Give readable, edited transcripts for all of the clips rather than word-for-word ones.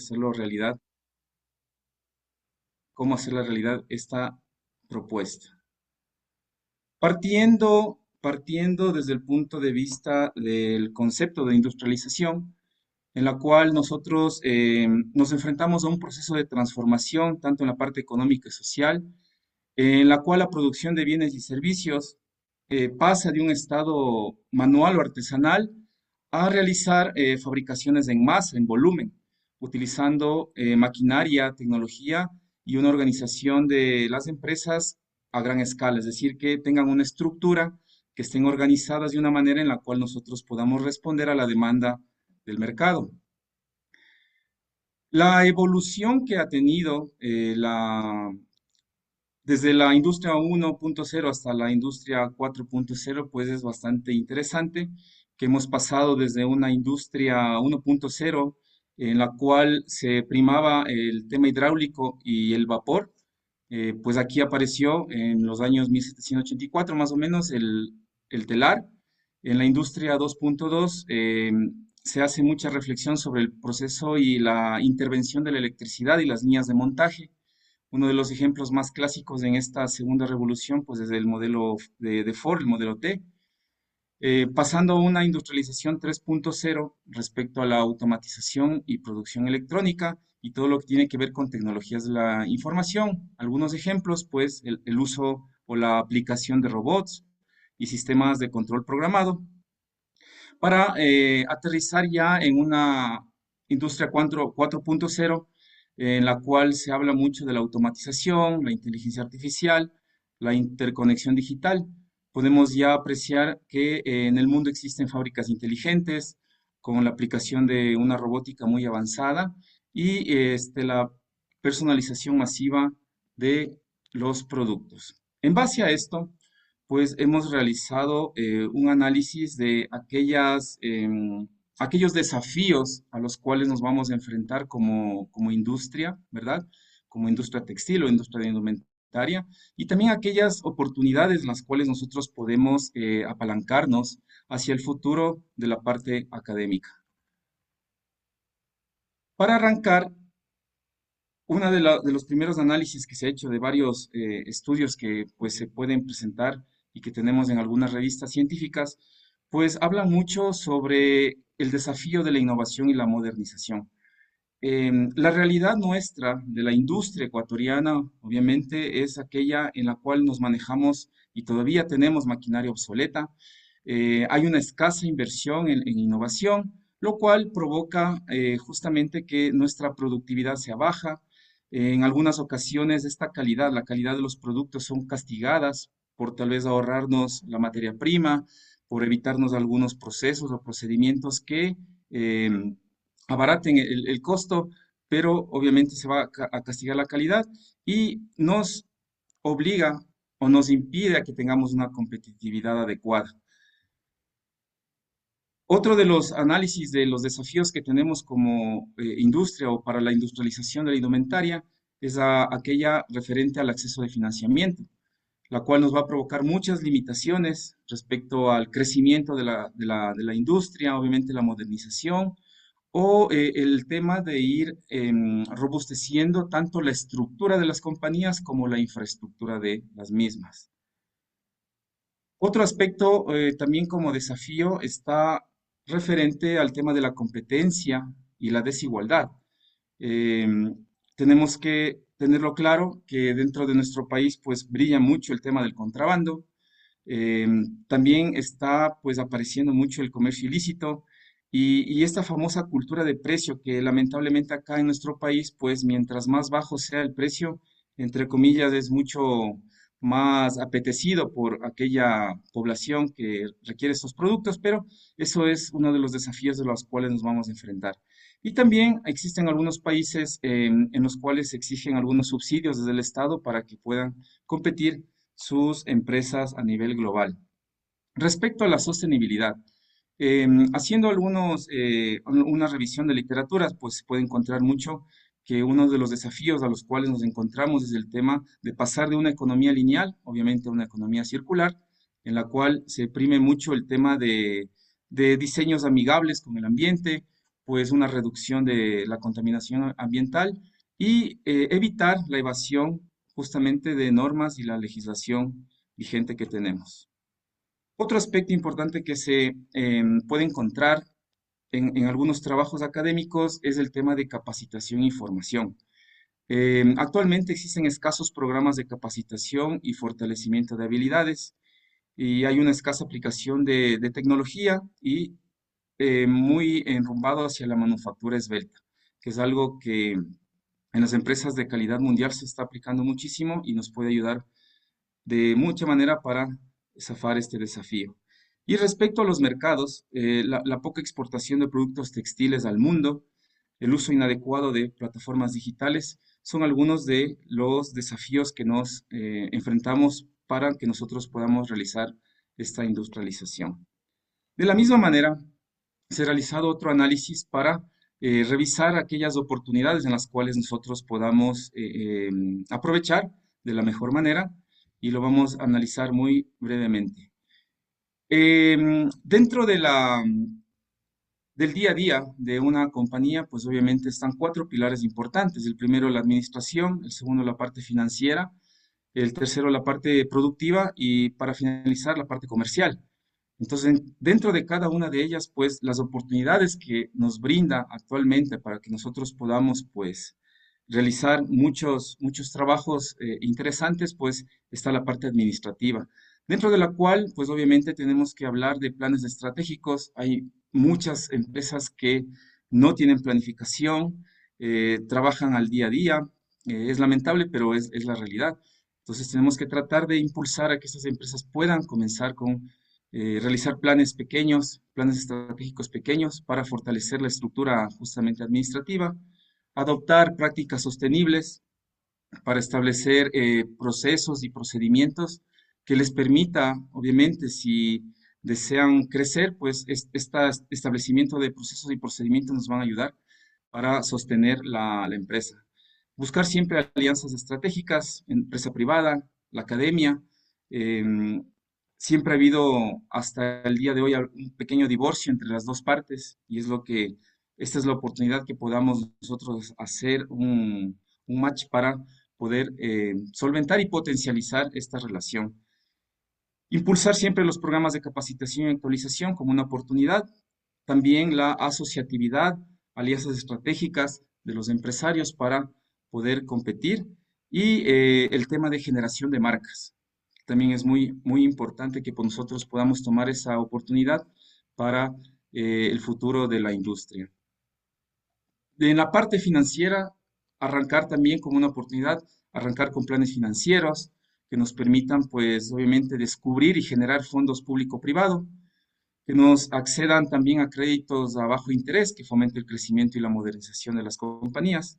hacerlo realidad, cómo hacer la realidad esta propuesta. Partiendo desde el punto de vista del concepto de industrialización, en la cual nosotros nos enfrentamos a un proceso de transformación, tanto en la parte económica y social, en la cual la producción de bienes y servicios pasa de un estado manual o artesanal a realizar fabricaciones en masa, en volumen, utilizando maquinaria, tecnología y una organización de las empresas a gran escala, es decir, que tengan una estructura, que estén organizadas de una manera en la cual nosotros podamos responder a la demanda del mercado. La evolución que ha tenido desde la industria 1.0 hasta la industria 4.0, pues es bastante interesante, que hemos pasado desde una industria 1.0 en la cual se primaba el tema hidráulico y el vapor, pues aquí apareció en los años 1784 más o menos el telar. En la industria 2.2 se hace mucha reflexión sobre el proceso y la intervención de la electricidad y las líneas de montaje. Uno de los ejemplos más clásicos en esta segunda revolución, pues es el modelo de Ford, el modelo T, pasando a una industrialización 3.0 respecto a la automatización y producción electrónica y todo lo que tiene que ver con tecnologías de la información. Algunos ejemplos, pues el uso o la aplicación de robots y sistemas de control programado para aterrizar ya en una industria 4.0 en la cual se habla mucho de la automatización, la inteligencia artificial, la interconexión digital. Podemos ya apreciar que en el mundo existen fábricas inteligentes con la aplicación de una robótica muy avanzada y la personalización masiva de los productos. En base a esto, pues hemos realizado un análisis de aquellos desafíos a los cuales nos vamos a enfrentar como industria, ¿verdad? Como industria textil o industria de indumentaria, y también aquellas oportunidades en las cuales nosotros podemos apalancarnos hacia el futuro de la parte académica. Para arrancar, uno de los primeros análisis que se ha hecho de varios estudios que pues se pueden presentar y que tenemos en algunas revistas científicas, pues habla mucho sobre el desafío de la innovación y la modernización. La realidad nuestra de la industria ecuatoriana, obviamente, es aquella en la cual nos manejamos y todavía tenemos maquinaria obsoleta. Hay una escasa inversión en innovación, lo cual provoca justamente que nuestra productividad sea baja. En algunas ocasiones esta calidad, la calidad de los productos son castigadas por tal vez ahorrarnos la materia prima, por evitarnos algunos procesos o procedimientos que abaraten el costo, pero obviamente se va a castigar la calidad y nos obliga o nos impide a que tengamos una competitividad adecuada. Otro de los análisis de los desafíos que tenemos como industria o para la industrialización de la indumentaria es aquella referente al acceso de financiamiento, la cual nos va a provocar muchas limitaciones respecto al crecimiento de la industria, obviamente la modernización, o el tema de ir robusteciendo tanto la estructura de las compañías como la infraestructura de las mismas. Otro aspecto también como desafío está referente al tema de la competencia y la desigualdad. Em, Tenemos que tenerlo claro que dentro de nuestro país pues brilla mucho el tema del contrabando. También está pues apareciendo mucho el comercio ilícito y esta famosa cultura de precio que lamentablemente acá en nuestro país pues mientras más bajo sea el precio, entre comillas, es mucho más apetecido por aquella población que requiere estos productos, pero eso es uno de los desafíos de los cuales nos vamos a enfrentar. Y también existen algunos países en los cuales se exigen algunos subsidios desde el Estado para que puedan competir sus empresas a nivel global. Respecto a la sostenibilidad, haciendo una revisión de literaturas, pues se puede encontrar mucho que uno de los desafíos a los cuales nos encontramos es el tema de pasar de una economía lineal, obviamente, a una economía circular, en la cual se prime mucho el tema de diseños amigables con el ambiente, pues una reducción de la contaminación ambiental y evitar la evasión justamente de normas y la legislación vigente que tenemos. Otro aspecto importante que se puede encontrar en algunos trabajos académicos es el tema de capacitación y formación. Actualmente existen escasos programas de capacitación y fortalecimiento de habilidades y hay una escasa aplicación de tecnología y muy enrumbado hacia la manufactura esbelta, que es algo que en las empresas de calidad mundial se está aplicando muchísimo y nos puede ayudar de mucha manera para zafar este desafío. Y respecto a los mercados, la poca exportación de productos textiles al mundo, el uso inadecuado de plataformas digitales, son algunos de los desafíos que nos enfrentamos para que nosotros podamos realizar esta industrialización. De la misma manera, se ha realizado otro análisis para revisar aquellas oportunidades en las cuales nosotros podamos aprovechar de la mejor manera y lo vamos a analizar muy brevemente. Dentro del día a día de una compañía, pues obviamente están cuatro pilares importantes. El primero, la administración, el segundo, la parte financiera, el tercero, la parte productiva y para finalizar, la parte comercial. Entonces, dentro de cada una de ellas, pues las oportunidades que nos brinda actualmente para que nosotros podamos, pues, realizar muchos trabajos interesantes, pues está la parte administrativa, dentro de la cual, pues obviamente tenemos que hablar de planes estratégicos. Hay muchas empresas que no tienen planificación, trabajan al día a día. Es lamentable, pero es la realidad. Entonces tenemos que tratar de impulsar a que estas empresas puedan comenzar con realizar planes pequeños, planes estratégicos pequeños para fortalecer la estructura justamente administrativa, adoptar prácticas sostenibles para establecer procesos y procedimientos que les permita, obviamente, si desean crecer, pues este establecimiento de procesos y procedimientos nos van a ayudar para sostener la empresa. Buscar siempre alianzas estratégicas, empresa privada, la academia. em, Siempre ha habido hasta el día de hoy un pequeño divorcio entre las dos partes y es lo que, esta es la oportunidad que podamos nosotros hacer un match para poder solventar y potencializar esta relación. Impulsar siempre los programas de capacitación y actualización como una oportunidad. También la asociatividad, alianzas estratégicas de los empresarios para poder competir. Y el tema de generación de marcas. También es muy importante que nosotros podamos tomar esa oportunidad para el futuro de la industria. En la parte financiera, arrancar también como una oportunidad, arrancar con planes financieros que nos permitan, pues, obviamente, descubrir y generar fondos público-privado, que nos accedan también a créditos a bajo interés, que fomente el crecimiento y la modernización de las compañías.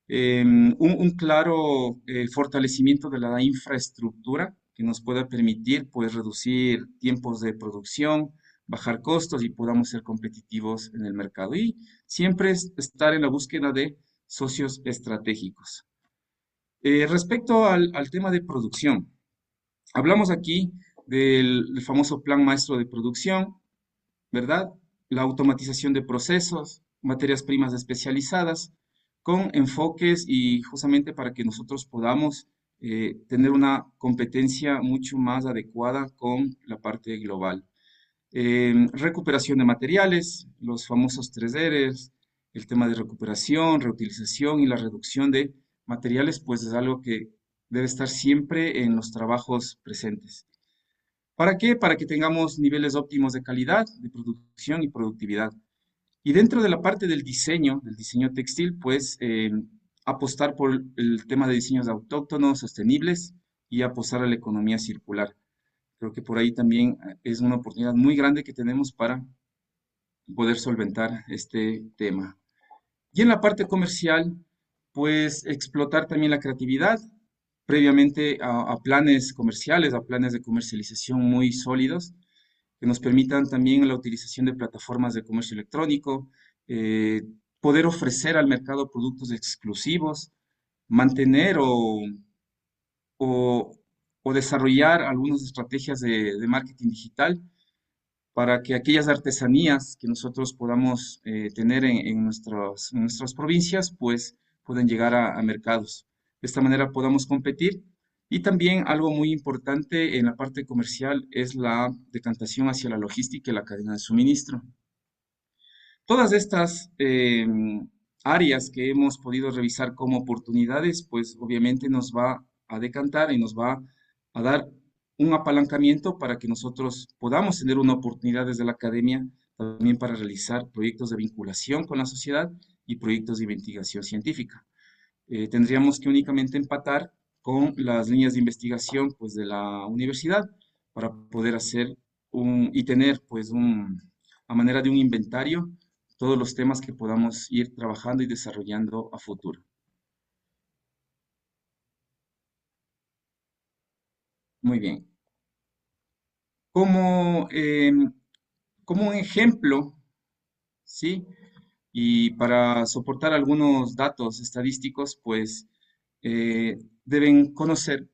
Un claro fortalecimiento de la infraestructura que nos pueda permitir, pues, reducir tiempos de producción, bajar costos y podamos ser competitivos en el mercado. Y siempre estar en la búsqueda de socios estratégicos. Respecto al tema de producción, hablamos aquí del famoso plan maestro de producción, ¿verdad? La automatización de procesos, materias primas especializadas, con enfoques y justamente para que nosotros podamos tener una competencia mucho más adecuada con la parte global. Recuperación de materiales, los famosos 3Rs, el tema de recuperación, reutilización y la reducción de materiales, pues es algo que debe estar siempre en los trabajos presentes. ¿Para qué? Para que tengamos niveles óptimos de calidad, de producción y productividad. Y dentro de la parte del diseño textil, pues apostar por el tema de diseños autóctonos, sostenibles y apostar a la economía circular. Creo que por ahí también es una oportunidad muy grande que tenemos para poder solventar este tema. Y en la parte comercial, pues explotar también la creatividad, previamente a planes comerciales, a planes de comercialización muy sólidos, que nos permitan también la utilización de plataformas de comercio electrónico, eh, poder ofrecer al mercado productos exclusivos, mantener o, o desarrollar algunas estrategias de marketing digital para que aquellas artesanías que nosotros podamos tener en nuestras provincias, pues puedan llegar a mercados. De esta manera podamos competir. Y también algo muy importante en la parte comercial es la decantación hacia la logística y la cadena de suministro. Todas estas áreas que hemos podido revisar como oportunidades, pues obviamente nos va a decantar y nos va a dar un apalancamiento para que nosotros podamos tener una oportunidad desde la academia también para realizar proyectos de vinculación con la sociedad y proyectos de investigación científica. Tendríamos que únicamente empatar con las líneas de investigación pues, de la universidad para poder hacer y tener pues a manera de un inventario todos los temas que podamos ir trabajando y desarrollando a futuro. Muy bien. Como, como un ejemplo, ¿sí? Y para soportar algunos datos estadísticos, pues deben conocer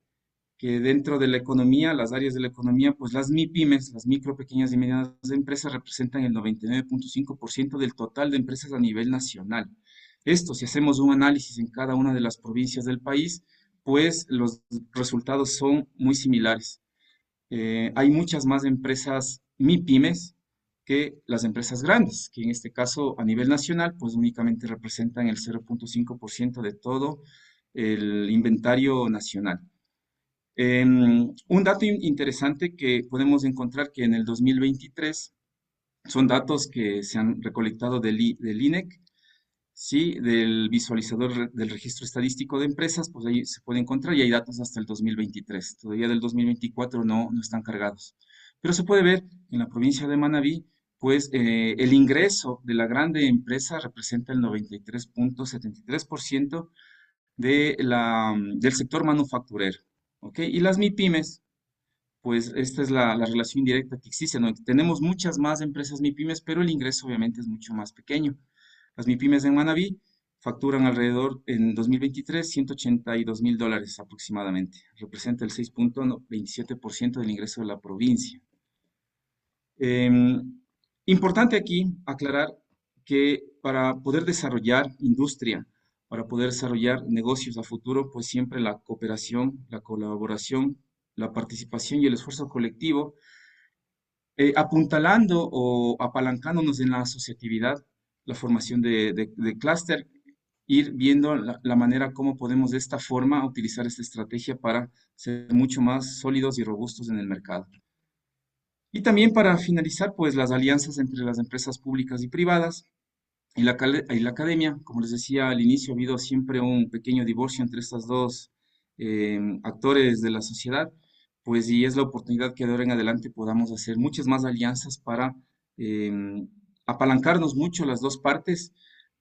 que dentro de la economía, las áreas de la economía, pues las MIPYMES, las micro, pequeñas y medianas empresas, representan el 99.5% del total de empresas a nivel nacional. Esto, si hacemos un análisis en cada una de las provincias del país, pues los resultados son muy similares. Hay muchas más empresas MIPYMES que las empresas grandes, que en este caso a nivel nacional, pues únicamente representan el 0.5% de todo el inventario nacional. Un dato interesante que podemos encontrar que en el 2023 son datos que se han recolectado del INEC, sí, del visualizador del registro estadístico de empresas, pues ahí se puede encontrar y hay datos hasta el 2023. Todavía del 2024 no están cargados. Pero se puede ver en la provincia de Manabí, pues el ingreso de la grande empresa representa el 93.73% del sector manufacturero. ¿Ok? Y las MIPYMES, pues esta es la relación directa que existe, ¿no? Tenemos muchas más empresas MIPYMES, pero el ingreso obviamente es mucho más pequeño. Las MIPYMES en Manabí facturan alrededor en 2023 $182,000 aproximadamente. Representa el 6.27% del ingreso de la provincia. Importante aquí aclarar que para poder desarrollar industria, para poder desarrollar negocios a futuro, pues siempre la cooperación, la colaboración, la participación y el esfuerzo colectivo, apuntalando o apalancándonos en la asociatividad, la formación de clúster, ir viendo la manera como podemos de esta forma utilizar esta estrategia para ser mucho más sólidos y robustos en el mercado. Y también para finalizar, pues las alianzas entre las empresas públicas y privadas y la academia. Como les decía al inicio, ha habido siempre un pequeño divorcio entre estos dos actores de la sociedad, pues y es la oportunidad que de ahora en adelante podamos hacer muchas más alianzas para apalancarnos mucho las dos partes.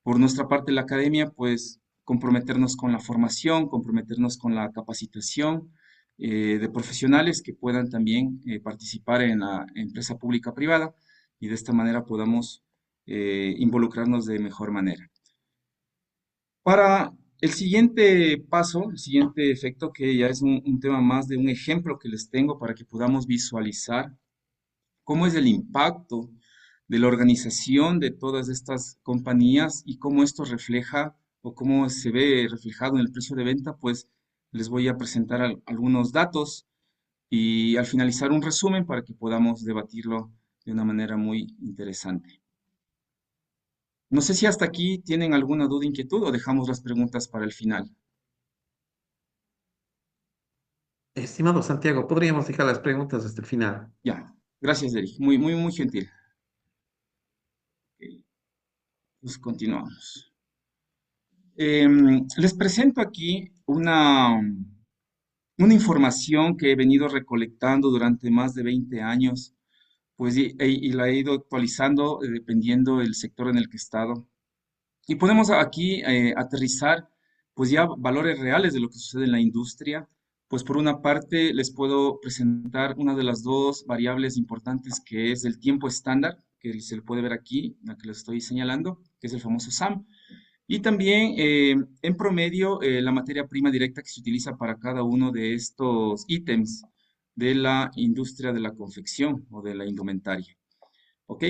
Por nuestra parte, la academia, pues comprometernos con la formación, comprometernos con la capacitación de profesionales que puedan también participar en la empresa pública privada y de esta manera podamos involucrarnos de mejor manera. Para el siguiente paso, el siguiente efecto, que ya es un tema más de un ejemplo que les tengo para que podamos visualizar cómo es el impacto de la organización de todas estas compañías y cómo esto refleja o cómo se ve reflejado en el precio de venta, pues les voy a presentar algunos datos y al finalizar un resumen para que podamos debatirlo de una manera muy interesante. No sé si hasta aquí tienen alguna duda, inquietud o dejamos las preguntas para el final. Estimado Santiago, podríamos dejar las preguntas hasta el final. Ya, gracias, Eric. Muy, muy, muy gentil. Ok, pues continuamos. Les presento aquí una información que he venido recolectando durante más de 20 años, pues y la he ido actualizando dependiendo del sector en el que he estado. Y podemos aquí aterrizar pues ya valores reales de lo que sucede en la industria. Pues por una parte les puedo presentar una de las dos variables importantes que es el tiempo estándar, que se le puede ver aquí, la que les estoy señalando, que es el famoso SAM. Y también en promedio la materia prima directa que se utiliza para cada uno de estos ítems de la industria de la confección o de la indumentaria. ¿ok?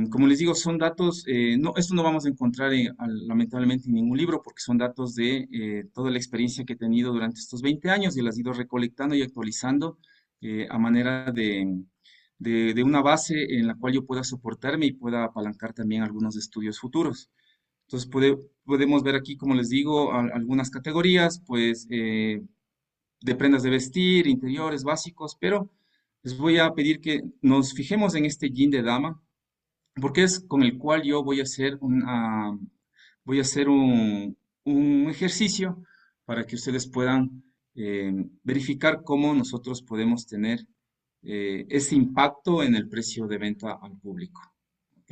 Como les digo, son datos, no, esto no vamos a encontrar lamentablemente en ningún libro porque son datos de toda la experiencia que he tenido durante estos 20 años y las he ido recolectando y actualizando a manera de una base en la cual yo pueda soportarme y pueda apalancar también algunos estudios futuros. Entonces podemos ver aquí, como les digo, algunas categorías, pues de prendas de vestir, interiores básicos, pero les voy a pedir que nos fijemos en este jean de dama, porque es con el cual yo voy a hacer un ejercicio para que ustedes puedan verificar cómo nosotros podemos tener ese impacto en el precio de venta al público. ¿Ok?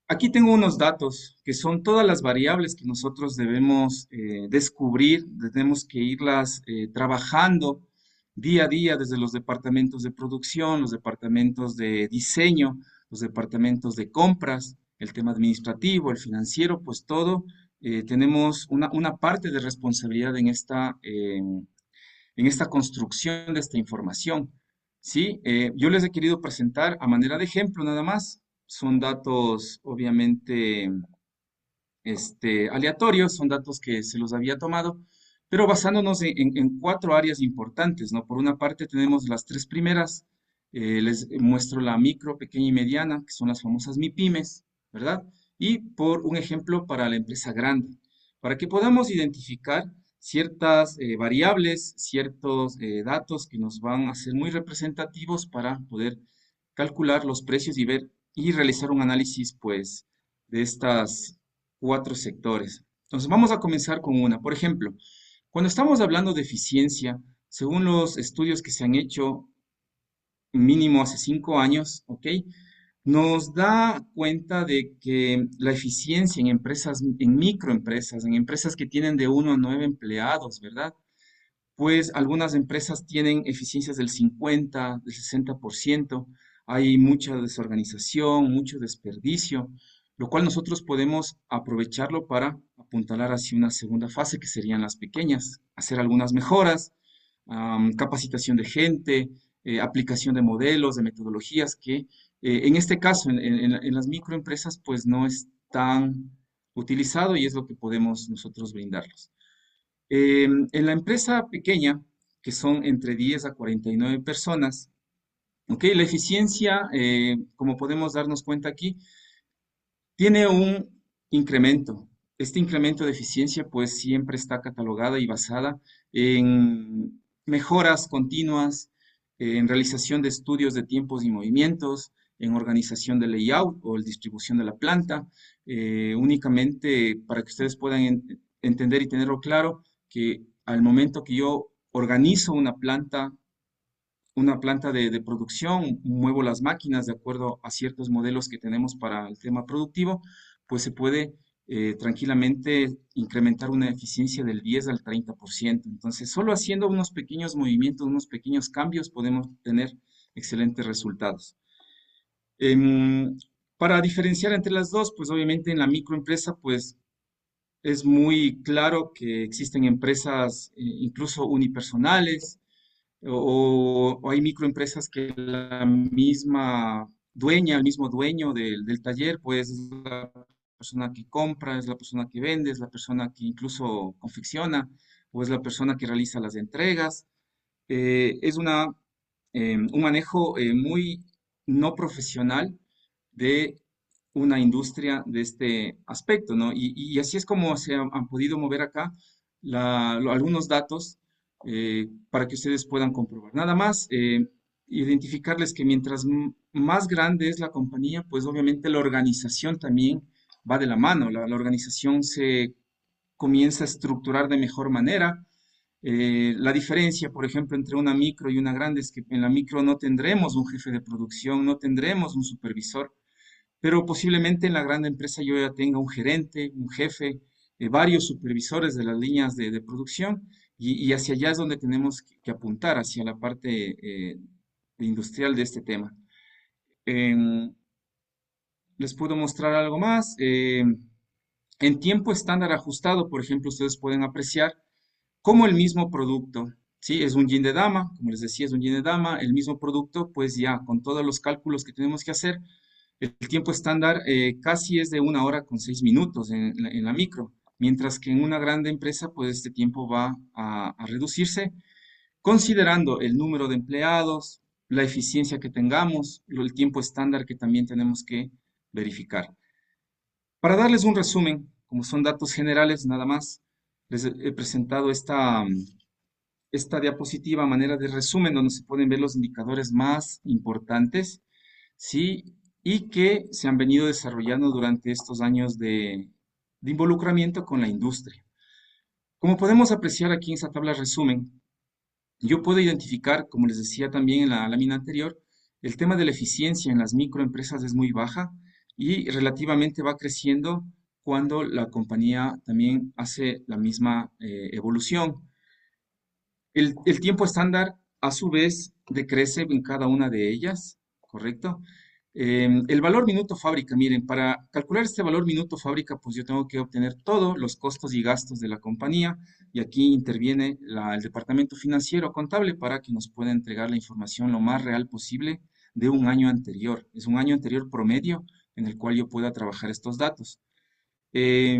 Aquí tengo unos datos que son todas las variables que nosotros debemos descubrir, tenemos que irlas trabajando día a día desde los departamentos de producción, los departamentos de diseño, los departamentos de compras, el tema administrativo, el financiero, pues todo, tenemos una parte de responsabilidad en esta construcción de esta información. ¿Sí? Yo les he querido presentar a manera de ejemplo nada más. Son datos obviamente aleatorios, son datos que se los había tomado, pero basándonos en cuatro áreas importantes, ¿no? Por una parte tenemos las tres primeras, les muestro la micro, pequeña y mediana, que son las famosas MIPYMES, ¿verdad? Y por un ejemplo para la empresa grande, para que podamos identificar ciertas variables, ciertos datos que nos van a ser muy representativos para poder calcular los precios y ver y realizar un análisis, pues, de estas cuatro sectores. Entonces, vamos a comenzar con una. Por ejemplo, cuando estamos hablando de eficiencia, según los estudios que se han hecho mínimo hace 5 años, ¿ok? Nos da cuenta de que la eficiencia en empresas, en microempresas, en empresas que tienen de 1 a 9 empleados, ¿verdad? Pues algunas empresas tienen eficiencias del 50, del 60%, hay mucha desorganización, mucho desperdicio, lo cual nosotros podemos aprovecharlo para apuntalar hacia una segunda fase, que serían las pequeñas, hacer algunas mejoras, capacitación de gente, aplicación de modelos, de metodologías que en este caso, en las microempresas, pues no es tan utilizado y es lo que podemos nosotros brindarlos. En la empresa pequeña, que son entre 10 a 49 personas, ¿ok? La eficiencia, como podemos darnos cuenta aquí, tiene un incremento. Este incremento de eficiencia, pues siempre está catalogada y basada en mejoras continuas, en realización de estudios de tiempos y movimientos, en organización de layout o distribución de la planta, únicamente para que ustedes puedan entender y tenerlo claro, que al momento que yo organizo una planta de producción, muevo las máquinas de acuerdo a ciertos modelos que tenemos para el tema productivo, pues se puede tranquilamente incrementar una eficiencia del 10 al 30%. Entonces, solo haciendo unos pequeños movimientos, unos pequeños cambios, podemos tener excelentes resultados. Em, para diferenciar entre las dos, pues obviamente en la microempresa, pues es muy claro que existen empresas incluso unipersonales, o hay microempresas que la misma dueña, el mismo dueño del taller, pues es la persona que compra, es la persona que vende, es la persona que incluso confecciona, o es la persona que realiza las entregas. Es un manejo muy no profesional de una industria de este aspecto, ¿no? Y así es como se han podido mover acá algunos datos para que ustedes puedan comprobar. Nada más, identificarles que mientras más grande es la compañía, pues obviamente la organización también va de la mano. La organización se comienza a estructurar de mejor manera. La diferencia, por ejemplo, entre una micro y una grande es que en la micro no tendremos un jefe de producción, no tendremos un supervisor, pero posiblemente en la gran empresa yo ya tenga un gerente, un jefe, varios supervisores de las líneas de producción y hacia allá es donde tenemos que apuntar, hacia la parte industrial de este tema. Em, Les puedo mostrar algo más. En tiempo estándar ajustado, por ejemplo, ustedes pueden apreciar cómo el mismo producto Sí, es un jean de dama, como les decía, es un jean de dama, el mismo producto, pues ya con todos los cálculos que tenemos que hacer, el tiempo estándar casi es de 1 hora con 6 minutos en la micro, mientras que en una grande empresa, pues este tiempo va a reducirse, considerando el número de empleados, la eficiencia que tengamos, el tiempo estándar que también tenemos que verificar. Para darles un resumen, como son datos generales nada más, les he presentado esta diapositiva a manera de resumen donde se pueden ver los indicadores más importantes, ¿sí? Y que se han venido desarrollando durante estos años de involucramiento con la industria. Como podemos apreciar aquí en esta tabla resumen, yo puedo identificar, como les decía también en la lámina anterior, el tema de la eficiencia en las microempresas es muy baja y relativamente va creciendo cuando la compañía también hace la misma evolución. El tiempo estándar, a su vez, decrece en cada una de ellas, ¿correcto? El valor minuto fábrica, miren, para calcular este valor minuto fábrica, pues yo tengo que obtener todos los costos y gastos de la compañía y aquí interviene el departamento financiero contable para que nos pueda entregar la información lo más real posible de un año anterior. Es un año anterior promedio en el cual yo pueda trabajar estos datos. Eh,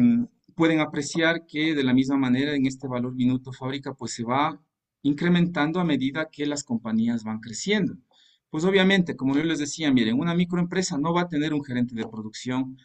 Pueden apreciar que de la misma manera en este valor minuto fábrica pues se va incrementando a medida que las compañías van creciendo. Pues obviamente, como yo les decía, miren, una microempresa no va a tener un gerente de producción,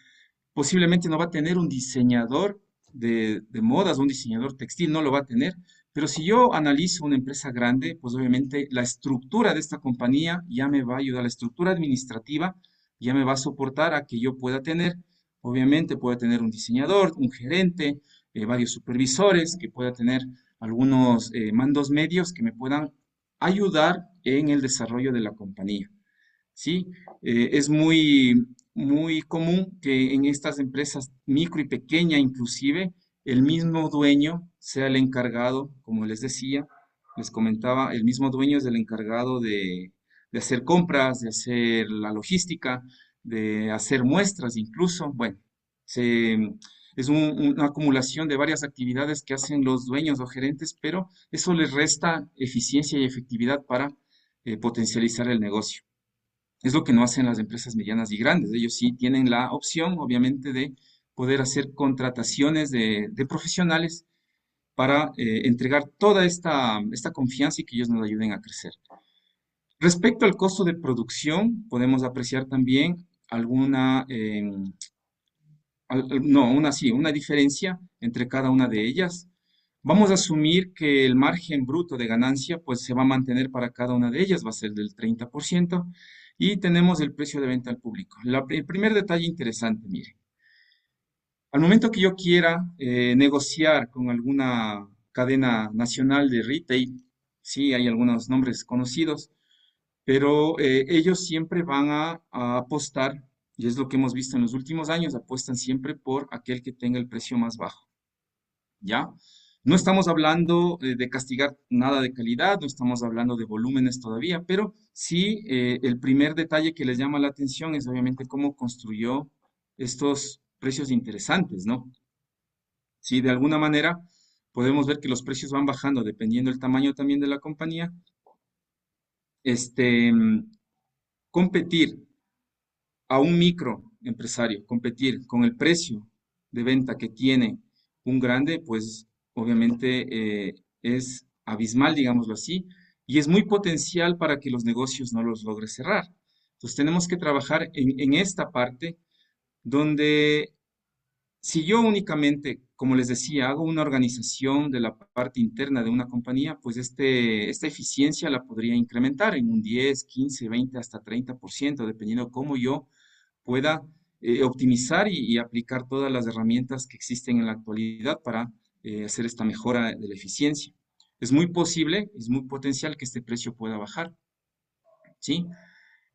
posiblemente no va a tener un diseñador de modas, un diseñador textil, no lo va a tener, pero si yo analizo una empresa grande, pues obviamente la estructura de esta compañía ya me va a ayudar, la estructura administrativa ya me va a soportar a que yo pueda tener, obviamente pueda tener un diseñador, un gerente, varios supervisores, que pueda tener algunos mandos medios que me puedan ayudar en el desarrollo de la compañía. ¿Sí? Es muy común que en estas empresas micro y pequeña inclusive, el mismo dueño sea el encargado, como les decía, les comentaba, el mismo dueño es el encargado de hacer compras, de hacer la logística, de hacer muestras incluso. Bueno, es una acumulación de varias actividades que hacen los dueños o gerentes, pero eso les resta eficiencia y efectividad para potencializar el negocio. Es lo que no hacen las empresas medianas y grandes. Ellos sí tienen la opción, obviamente, de poder hacer contrataciones de profesionales para entregar toda esta confianza y que ellos nos ayuden a crecer. Respecto al costo de producción, podemos apreciar también alguna, no, sí, una diferencia entre cada una de ellas. Vamos a asumir que el margen bruto de ganancia pues se va a mantener para cada una de ellas, va a ser del 30%, y tenemos el precio de venta al público. El primer detalle interesante, mire, al momento que yo quiera negociar con alguna cadena nacional de retail, sí, hay algunos nombres conocidos, pero ellos siempre van a apostar, y es lo que hemos visto en los últimos años, apuestan siempre por aquel que tenga el precio más bajo. ¿Ya? No estamos hablando de castigar nada de calidad, no estamos hablando de volúmenes todavía, pero sí el primer detalle que les llama la atención es obviamente cómo construyó estos precios interesantes, ¿no? Sí, de alguna manera podemos ver que los precios van bajando dependiendo del tamaño también de la compañía. Este, competir a un microempresario, competir con el precio de venta que tiene un grande, pues obviamente es abismal, digámoslo así, y es muy potencial para que los negocios no los logre cerrar. Entonces tenemos que trabajar en esta parte donde si yo únicamente, como les decía, hago una organización de la parte interna de una compañía, pues esta eficiencia la podría incrementar en un 10, 15, 20, hasta 30%, dependiendo cómo yo pueda optimizar y aplicar todas las herramientas que existen en la actualidad para hacer esta mejora de la eficiencia. Es muy posible, es muy potencial que este precio pueda bajar, ¿sí?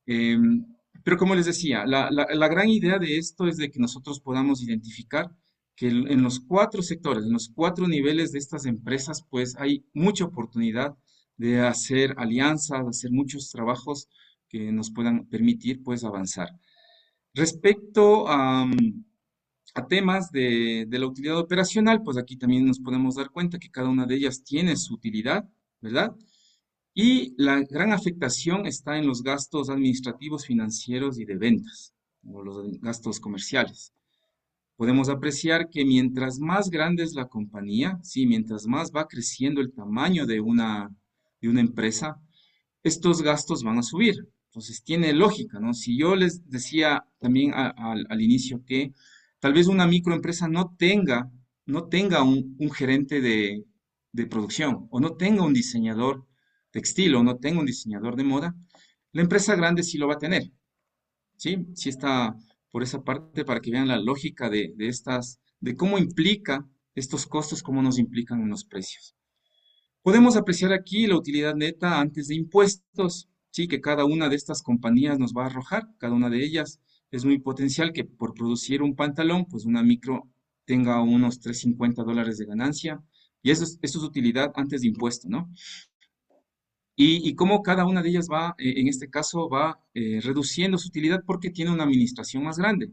Em, pero como les decía, la gran idea de esto es de que nosotros podamos identificar que en los cuatro sectores, en los cuatro niveles de estas empresas, pues hay mucha oportunidad de hacer alianzas, de hacer muchos trabajos que nos puedan permitir pues avanzar. Respecto a temas de la utilidad operacional, pues aquí también nos podemos dar cuenta que cada una de ellas tiene su utilidad, ¿verdad? Y la gran afectación está en los gastos administrativos, financieros y de ventas, o los gastos comerciales. Podemos apreciar que mientras más grande es la compañía, sí, mientras más va creciendo el tamaño de una empresa, estos gastos van a subir. Entonces tiene lógica, ¿no? Si yo les decía también al inicio que tal vez una microempresa no tenga un gerente de producción o no tenga un diseñador textil o no tenga un diseñador de moda, la empresa grande sí lo va a tener. ¿Sí? Sí está por esa parte para que vean la lógica de estas, de cómo implica estos costos, cómo nos implican en los precios. Podemos apreciar aquí la utilidad neta antes de impuestos, sí, que cada una de estas compañías nos va a arrojar, cada una de ellas es muy potencial que por producir un pantalón, pues una micro tenga unos $350 de ganancia, y eso es utilidad antes de impuesto, ¿no? Y cómo cada una de ellas va, en este caso, va reduciendo su utilidad porque tiene una administración más grande.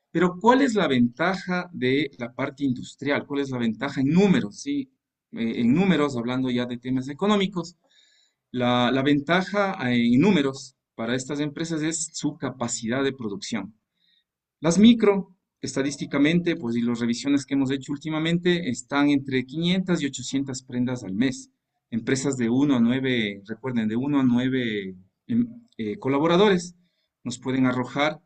Pero ¿cuál es la ventaja de la parte industrial? ¿Cuál es la ventaja en números? ¿Sí? En números, hablando ya de temas económicos, la ventaja en números para estas empresas es su capacidad de producción. Las micro, estadísticamente, pues y las revisiones que hemos hecho últimamente, están entre 500 y 800 prendas al mes. Empresas de 1 a 9, recuerden, de 1 a 9 colaboradores nos pueden arrojar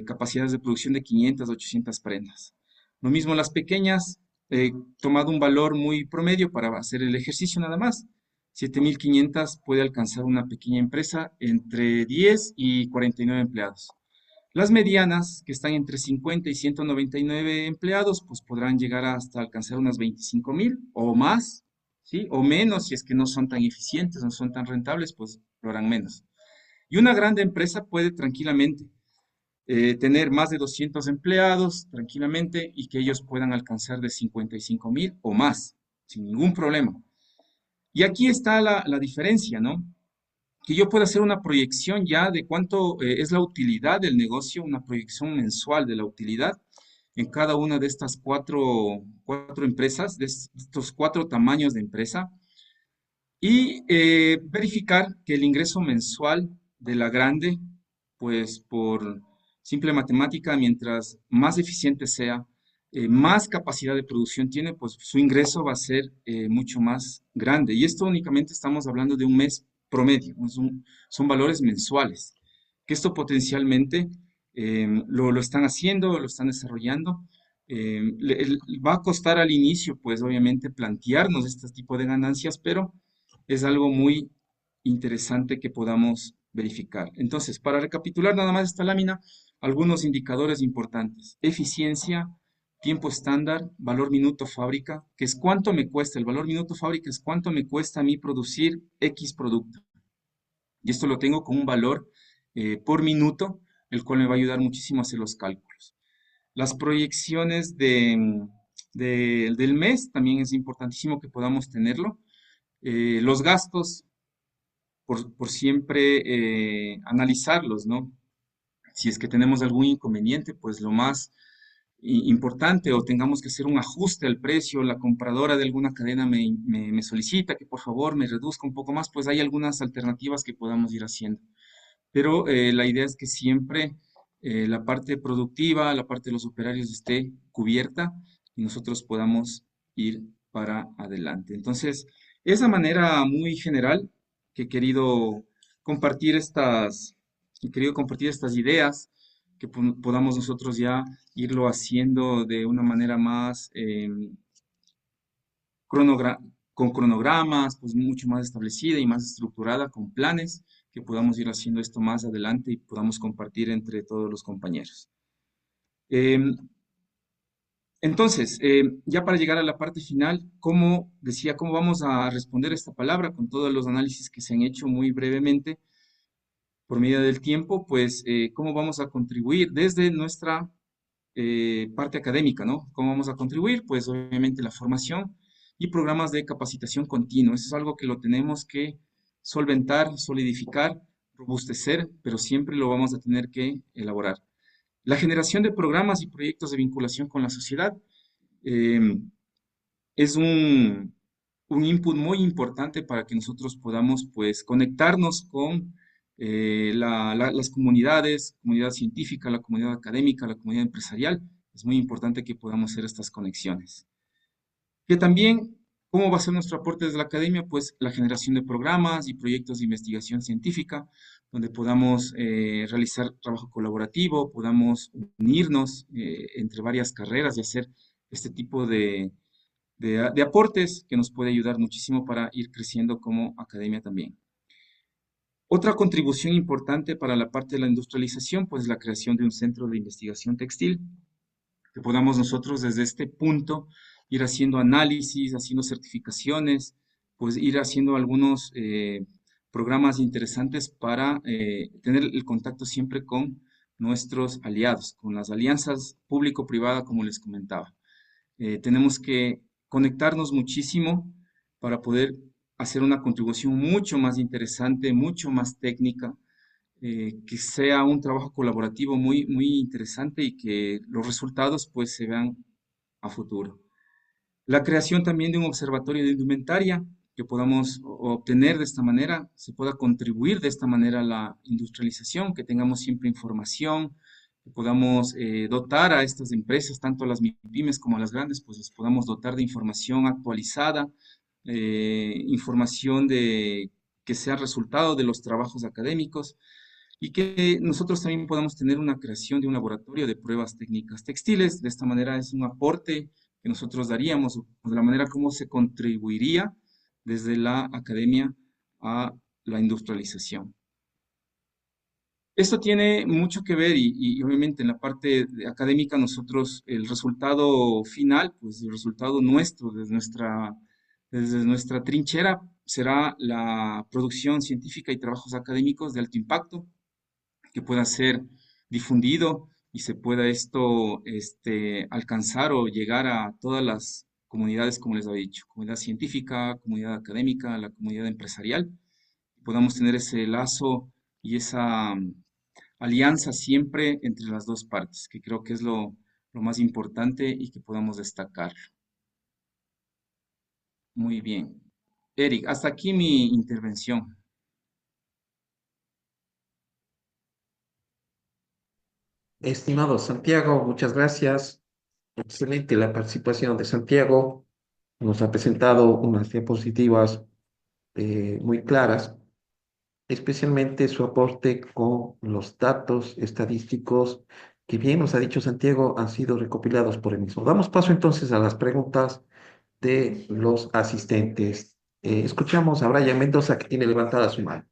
capacidades de producción de 500 a 800 prendas. Lo mismo las pequeñas, tomado un valor muy promedio para hacer el ejercicio nada más. 7.500 puede alcanzar una pequeña empresa entre 10 y 49 empleados. Las medianas, que están entre 50 y 199 empleados, pues podrán llegar hasta alcanzar unas 25.000 o más, ¿sí? O menos si es que no son tan eficientes, no son tan rentables, pues lo harán menos. Y una grande empresa puede tranquilamente tener más de 200 empleados tranquilamente y que ellos puedan alcanzar de 55.000 o más, sin ningún problema. Y aquí está la diferencia, ¿no? Que yo pueda hacer una proyección ya de cuánto es la utilidad del negocio, una proyección mensual de la utilidad en cada una de estas cuatro empresas, de estos cuatro tamaños de empresa, y verificar que el ingreso mensual de la grande, pues por simple matemática, mientras más eficiente sea, más capacidad de producción tiene, pues su ingreso va a ser mucho más grande. Y esto únicamente estamos hablando de un mes promedio, ¿no? Son valores mensuales, que esto potencialmente lo están haciendo, lo están desarrollando. Va a costar al inicio, pues obviamente, plantearnos este tipo de ganancias, pero es algo muy interesante que podamos verificar. Entonces, para recapitular nada más esta lámina, algunos indicadores importantes. Eficiencia, tiempo estándar, valor minuto fábrica, que es cuánto me cuesta. El valor minuto fábrica es cuánto me cuesta a mí producir X producto. Y esto lo tengo con un valor por minuto, el cual me va a ayudar muchísimo a hacer los cálculos. Las proyecciones del mes también es importantísimo que podamos tenerlo. Los gastos, por siempre analizarlos, ¿no? Si es que tenemos algún inconveniente, pues lo más importante o tengamos que hacer un ajuste al precio, la compradora de alguna cadena me solicita que por favor me reduzca un poco más, pues hay algunas alternativas que podamos ir haciendo. Pero la idea es que siempre la parte productiva, la parte de los operarios esté cubierta y nosotros podamos ir para adelante. Entonces, esa manera muy general que he querido compartir estas ideas, que podamos nosotros ya irlo haciendo de una manera más cronogra- con cronogramas, pues mucho más establecida y más estructurada, con planes, que podamos ir haciendo esto más adelante y podamos compartir entre todos los compañeros. Em, entonces, ya para llegar a la parte final, como decía, cómo vamos a responder esta palabra con todos los análisis que se han hecho muy brevemente por medida del tiempo, pues cómo vamos a contribuir desde nuestra parte académica, ¿no? ¿Cómo vamos a contribuir? Pues obviamente la formación y programas de capacitación continua. Eso es algo que lo tenemos que solventar, solidificar, robustecer, pero siempre lo vamos a tener que elaborar. La generación de programas y proyectos de vinculación con la sociedad eh, es un input muy importante para que nosotros podamos pues conectarnos con las comunidades, comunidad científica, la comunidad académica, la comunidad empresarial. Es muy importante que podamos hacer estas conexiones. Que también, ¿cómo va a ser nuestro aporte desde la academia? Pues la generación de programas y proyectos de investigación científica, donde podamos realizar trabajo colaborativo, podamos unirnos entre varias carreras y hacer este tipo de aportes que nos puede ayudar muchísimo para ir creciendo como academia también. Otra contribución importante para la parte de la industrialización, pues la creación de un centro de investigación textil, que podamos nosotros desde este punto ir haciendo análisis, haciendo certificaciones, pues ir haciendo algunos programas interesantes para tener el contacto siempre con nuestros aliados, con las alianzas público-privada, como les comentaba. Tenemos que conectarnos muchísimo para poder hacer una contribución mucho más interesante, mucho más técnica, que sea un trabajo colaborativo muy, muy interesante y que los resultados pues se vean a futuro. La creación también de un observatorio de indumentaria que podamos obtener de esta manera, se pueda contribuir de esta manera a la industrialización, que tengamos siempre información, que podamos dotar a estas empresas, tanto a las MIPIMES como a las grandes, pues les podamos dotar de información actualizada, información que sea resultado de los trabajos académicos y que nosotros también podamos tener una creación de un laboratorio de pruebas técnicas textiles. De esta manera es un aporte que nosotros daríamos, o de la manera como se contribuiría desde la academia a la industrialización. Esto tiene mucho que ver y obviamente en la parte académica nosotros el resultado final, pues el resultado nuestro desde nuestra trinchera será la producción científica y trabajos académicos de alto impacto que pueda ser difundido y se pueda esto alcanzar o llegar a todas las comunidades, como les había dicho, comunidad científica, comunidad académica, la comunidad empresarial, y podamos tener ese lazo y esa alianza siempre entre las dos partes, que creo que es lo más importante y que podamos destacarlo. Muy bien. Eric, hasta aquí mi intervención. Estimado Santiago, muchas gracias. Excelente la participación de Santiago. Nos ha presentado unas diapositivas muy claras, especialmente su aporte con los datos estadísticos que bien nos ha dicho Santiago han sido recopilados por él mismo. Damos paso entonces a las preguntas de los asistentes. Escuchamos a Brian Mendoza que tiene levantada su mano.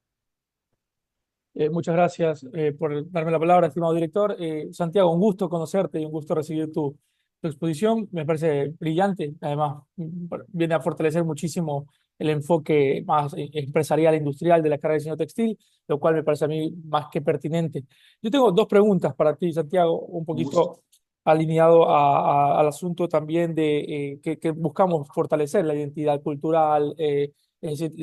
Muchas gracias por darme la palabra, estimado director. Santiago, un gusto conocerte y un gusto recibir tu exposición. Me parece brillante. Además, viene a fortalecer muchísimo el enfoque más empresarial, industrial de la carrera de diseño textil, lo cual me parece a mí más que pertinente. Yo tengo dos preguntas para ti, Santiago, un Con gusto. poquito alineado al asunto también de que buscamos fortalecer la identidad cultural, es decir,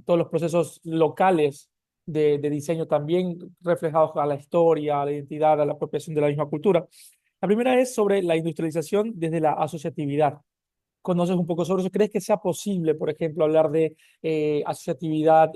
todos los procesos locales de diseño también reflejados a la historia, a la identidad, a la apropiación de la misma cultura. La primera es sobre la industrialización desde la asociatividad. ¿Conoces un poco sobre eso? ¿Crees que sea posible, por ejemplo, hablar de asociatividad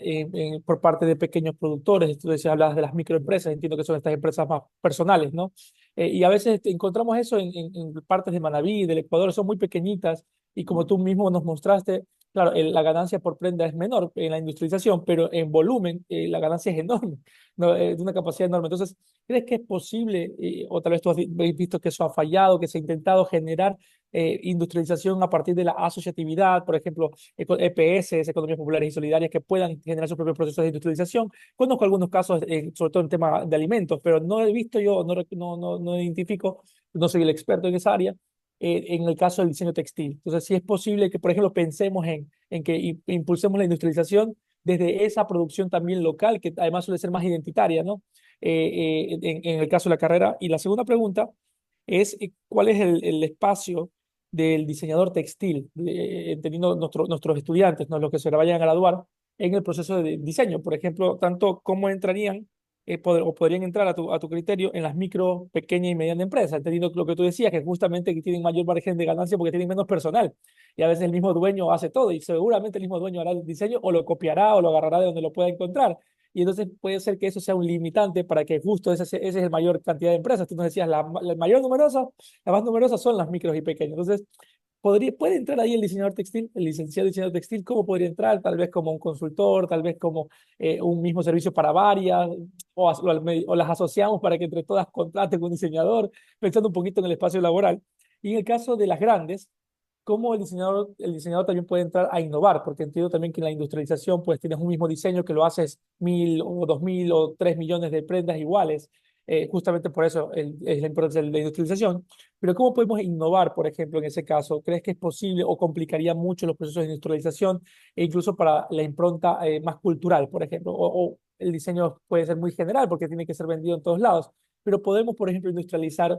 por parte de pequeños productores? Tú decías, hablabas de las microempresas, entiendo que son estas empresas más personales, ¿no? Y a veces encontramos eso en partes de Manabí, del Ecuador, son muy pequeñitas y como tú mismo nos mostraste, claro, la ganancia por prenda es menor en la industrialización, pero en volumen la ganancia es enorme, ¿no? De una capacidad enorme. Entonces, ¿crees que es posible, o tal vez tú has visto que eso ha fallado, que se ha intentado generar industrialización a partir de la asociatividad, por ejemplo, EPS, economías populares y solidarias, que puedan generar sus propios procesos de industrialización? Conozco algunos casos, sobre todo en tema de alimentos, pero no he visto yo, no identifico, no soy el experto en esa área, en el caso del diseño textil. Entonces, si es posible que, por ejemplo, pensemos en que impulsemos la industrialización desde esa producción también local, que además suele ser más identitaria, ¿no? En el caso de la carrera. Y la segunda pregunta es, ¿cuál es el espacio del diseñador textil, entendiendo nuestros estudiantes, ¿no? Los que se vayan a graduar en el proceso de diseño? Por ejemplo, tanto cómo entrarían o podrían entrar a tu criterio en las micro, pequeñas y medianas empresas, entendiendo lo que tú decías, que justamente que tienen mayor margen de ganancia porque tienen menos personal. Y a veces el mismo dueño hace todo y seguramente el mismo dueño hará el diseño o lo copiará o lo agarrará de donde lo pueda encontrar. Y entonces puede ser que eso sea un limitante para que justo ese es el mayor cantidad de empresas. Tú nos decías, la mayor numerosa, las más numerosas son las micros y pequeñas. Entonces, puede entrar ahí el diseñador textil, el licenciado diseñador textil, ¿cómo podría entrar? Tal vez como un consultor, tal vez como un mismo servicio para varias, o las asociamos para que entre todas contraten un diseñador, pensando un poquito en el espacio laboral. Y en el caso de las grandes, cómo el diseñador también puede entrar a innovar, porque entiendo también que en la industrialización pues tienes un mismo diseño que lo haces 1.000 o 2.000 o 3 millones de prendas iguales, justamente por eso es la importancia de la industrialización. Pero ¿cómo podemos innovar, por ejemplo, en ese caso? ¿Crees que es posible o complicaría mucho los procesos de industrialización e incluso para la impronta más cultural, por ejemplo? O el diseño puede ser muy general porque tiene que ser vendido en todos lados, pero podemos, por ejemplo, industrializar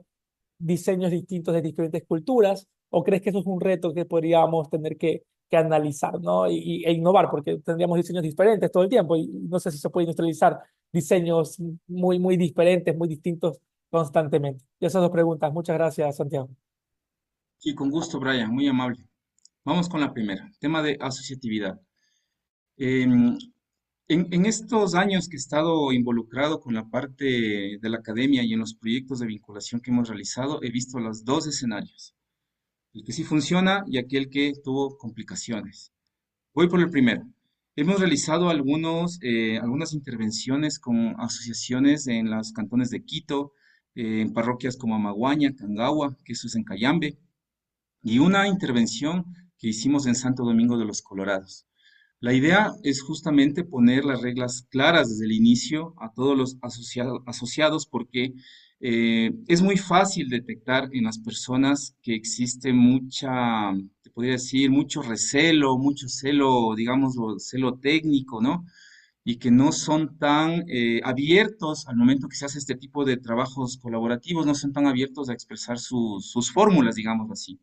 diseños distintos de diferentes culturas, o crees que eso es un reto que podríamos tener que analizar, ¿no? E innovar, porque tendríamos diseños diferentes todo el tiempo y no sé si se puede industrializar diseños muy diferentes, muy distintos constantemente. Y esas dos preguntas. Muchas gracias, Santiago. Sí, con gusto, Brian, muy amable. Vamos con la primera, tema de asociatividad. Em, en estos años que he estado involucrado con la parte de la academia y en los proyectos de vinculación que hemos realizado, he visto los dos escenarios, el que sí funciona y aquel que tuvo complicaciones. Voy por el primero. Hemos realizado algunas intervenciones con asociaciones en los cantones de Quito, en parroquias como Amaguaña, Cangagua, que eso es en Cayambe, y una intervención que hicimos en Santo Domingo de los Colorados. La idea es justamente poner las reglas claras desde el inicio a todos los asociados porque es muy fácil detectar en las personas que existe mucha, te podría decir, mucho recelo, mucho celo, digamos, celo técnico, ¿no? Y que no son tan abiertos al momento que se hace este tipo de trabajos colaborativos, no son tan abiertos a expresar sus fórmulas, digamos así.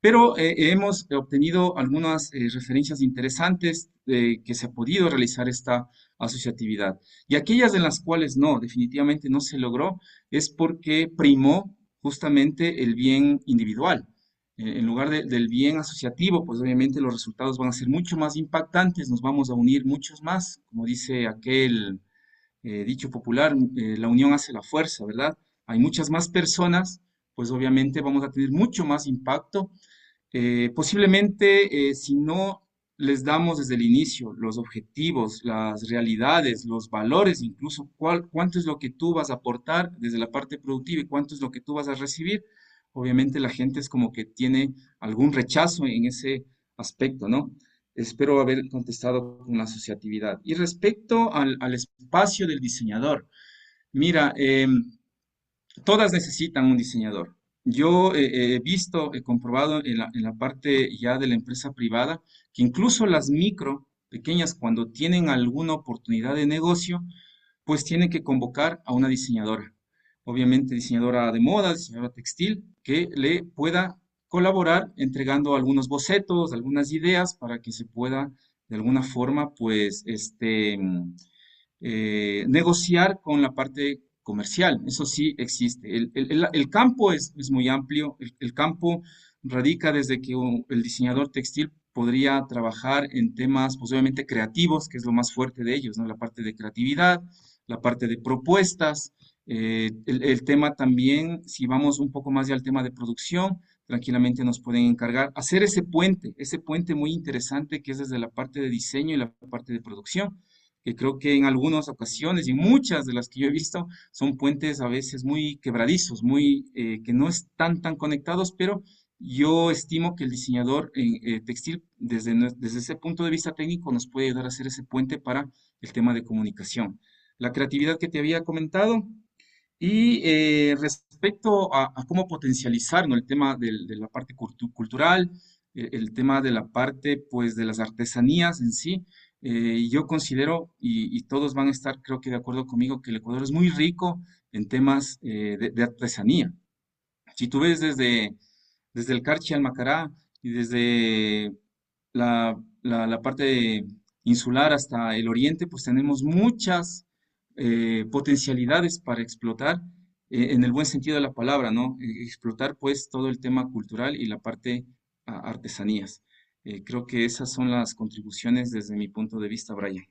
Pero hemos obtenido algunas referencias interesantes de que se ha podido realizar esta asociatividad. Y aquellas en las cuales no, definitivamente no se logró, es porque primó justamente el bien individual. En lugar del bien asociativo, pues obviamente los resultados van a ser mucho más impactantes, nos vamos a unir muchos más, como dice aquel dicho popular, la unión hace la fuerza, ¿verdad? Hay muchas más personas, pues obviamente vamos a tener mucho más impacto. Posiblemente si no les damos desde el inicio los objetivos, las realidades, los valores, incluso cuánto es lo que tú vas a aportar desde la parte productiva y cuánto es lo que tú vas a recibir, obviamente la gente es como que tiene algún rechazo en ese aspecto, ¿no? Espero haber contestado con la asociatividad. Y respecto al espacio del diseñador, mira, todas necesitan un diseñador. Yo he visto, he comprobado en la parte ya de la empresa privada que incluso las micro, pequeñas, cuando tienen alguna oportunidad de negocio, pues tienen que convocar a una diseñadora. Obviamente diseñadora de moda, diseñadora textil, que le pueda colaborar entregando algunos bocetos, algunas ideas para que se pueda de alguna forma, pues, negociar con la parte comercial. Eso sí existe. El campo es muy amplio. El campo radica desde que el diseñador textil podría trabajar en temas posiblemente creativos, que es lo más fuerte de ellos, ¿no? La parte de creatividad, la parte de propuestas, el tema también, si vamos un poco más ya al tema de producción, tranquilamente nos pueden encargar hacer ese puente muy interesante que es desde la parte de diseño y la parte de producción que creo que en algunas ocasiones y muchas de las que yo he visto son puentes a veces muy quebradizos, muy que no están tan conectados, pero yo estimo que el diseñador textil desde ese punto de vista técnico nos puede ayudar a hacer ese puente para el tema de comunicación. La creatividad que te había comentado y respecto a cómo potencializar, ¿no? El tema de la parte cultural, el tema de la parte pues de las artesanías en sí. Yo considero, y todos van a estar creo que de acuerdo conmigo, que el Ecuador es muy rico en temas de artesanía. Si tú ves desde el Carchi al Macará y desde la parte insular hasta el oriente, pues tenemos muchas potencialidades para explotar en el buen sentido de la palabra, ¿no? Explotar pues todo el tema cultural y la parte artesanías. Creo que esas son las contribuciones desde mi punto de vista, Brian.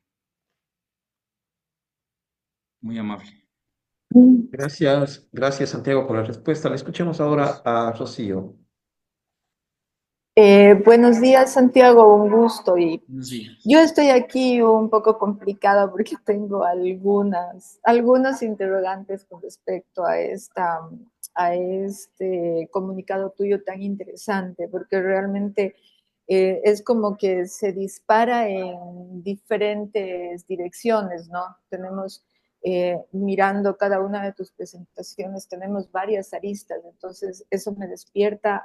Muy amable. Gracias, gracias Santiago por la respuesta. Le escuchamos ahora a Rocío. Buenos días, Santiago, un gusto. Y Buenos días. yo estoy aquí un poco complicada porque tengo algunos interrogantes con respecto a este comunicado tuyo tan interesante, porque realmente es como que se dispara en diferentes direcciones, ¿no? Tenemos, mirando cada una de tus presentaciones, tenemos varias aristas, entonces eso me despierta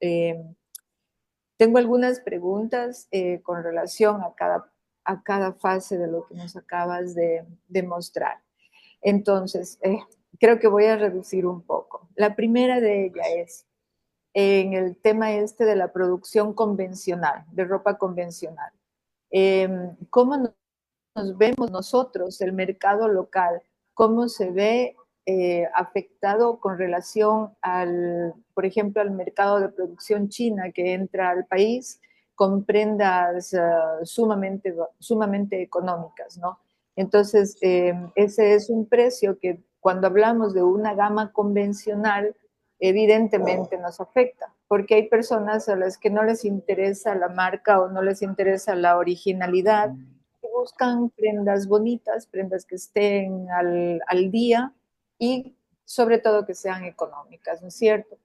eh, tengo algunas preguntas con relación a cada fase de lo que nos acabas de mostrar. Entonces, creo que voy a reducir un poco. La primera de ellas es en el tema este de la producción convencional, de ropa convencional. ¿Cómo nos vemos nosotros, el mercado local? ¿Cómo se ve afectado con relación por ejemplo, al mercado de producción china que entra al país con prendas sumamente económicas, ¿no? Entonces, ese es un precio que cuando hablamos de una gama convencional, evidentemente nos afecta, porque hay personas a las que no les interesa la marca o no les interesa la originalidad, que buscan prendas bonitas, prendas que estén al día y sobre todo que sean económicas, ¿no es cierto?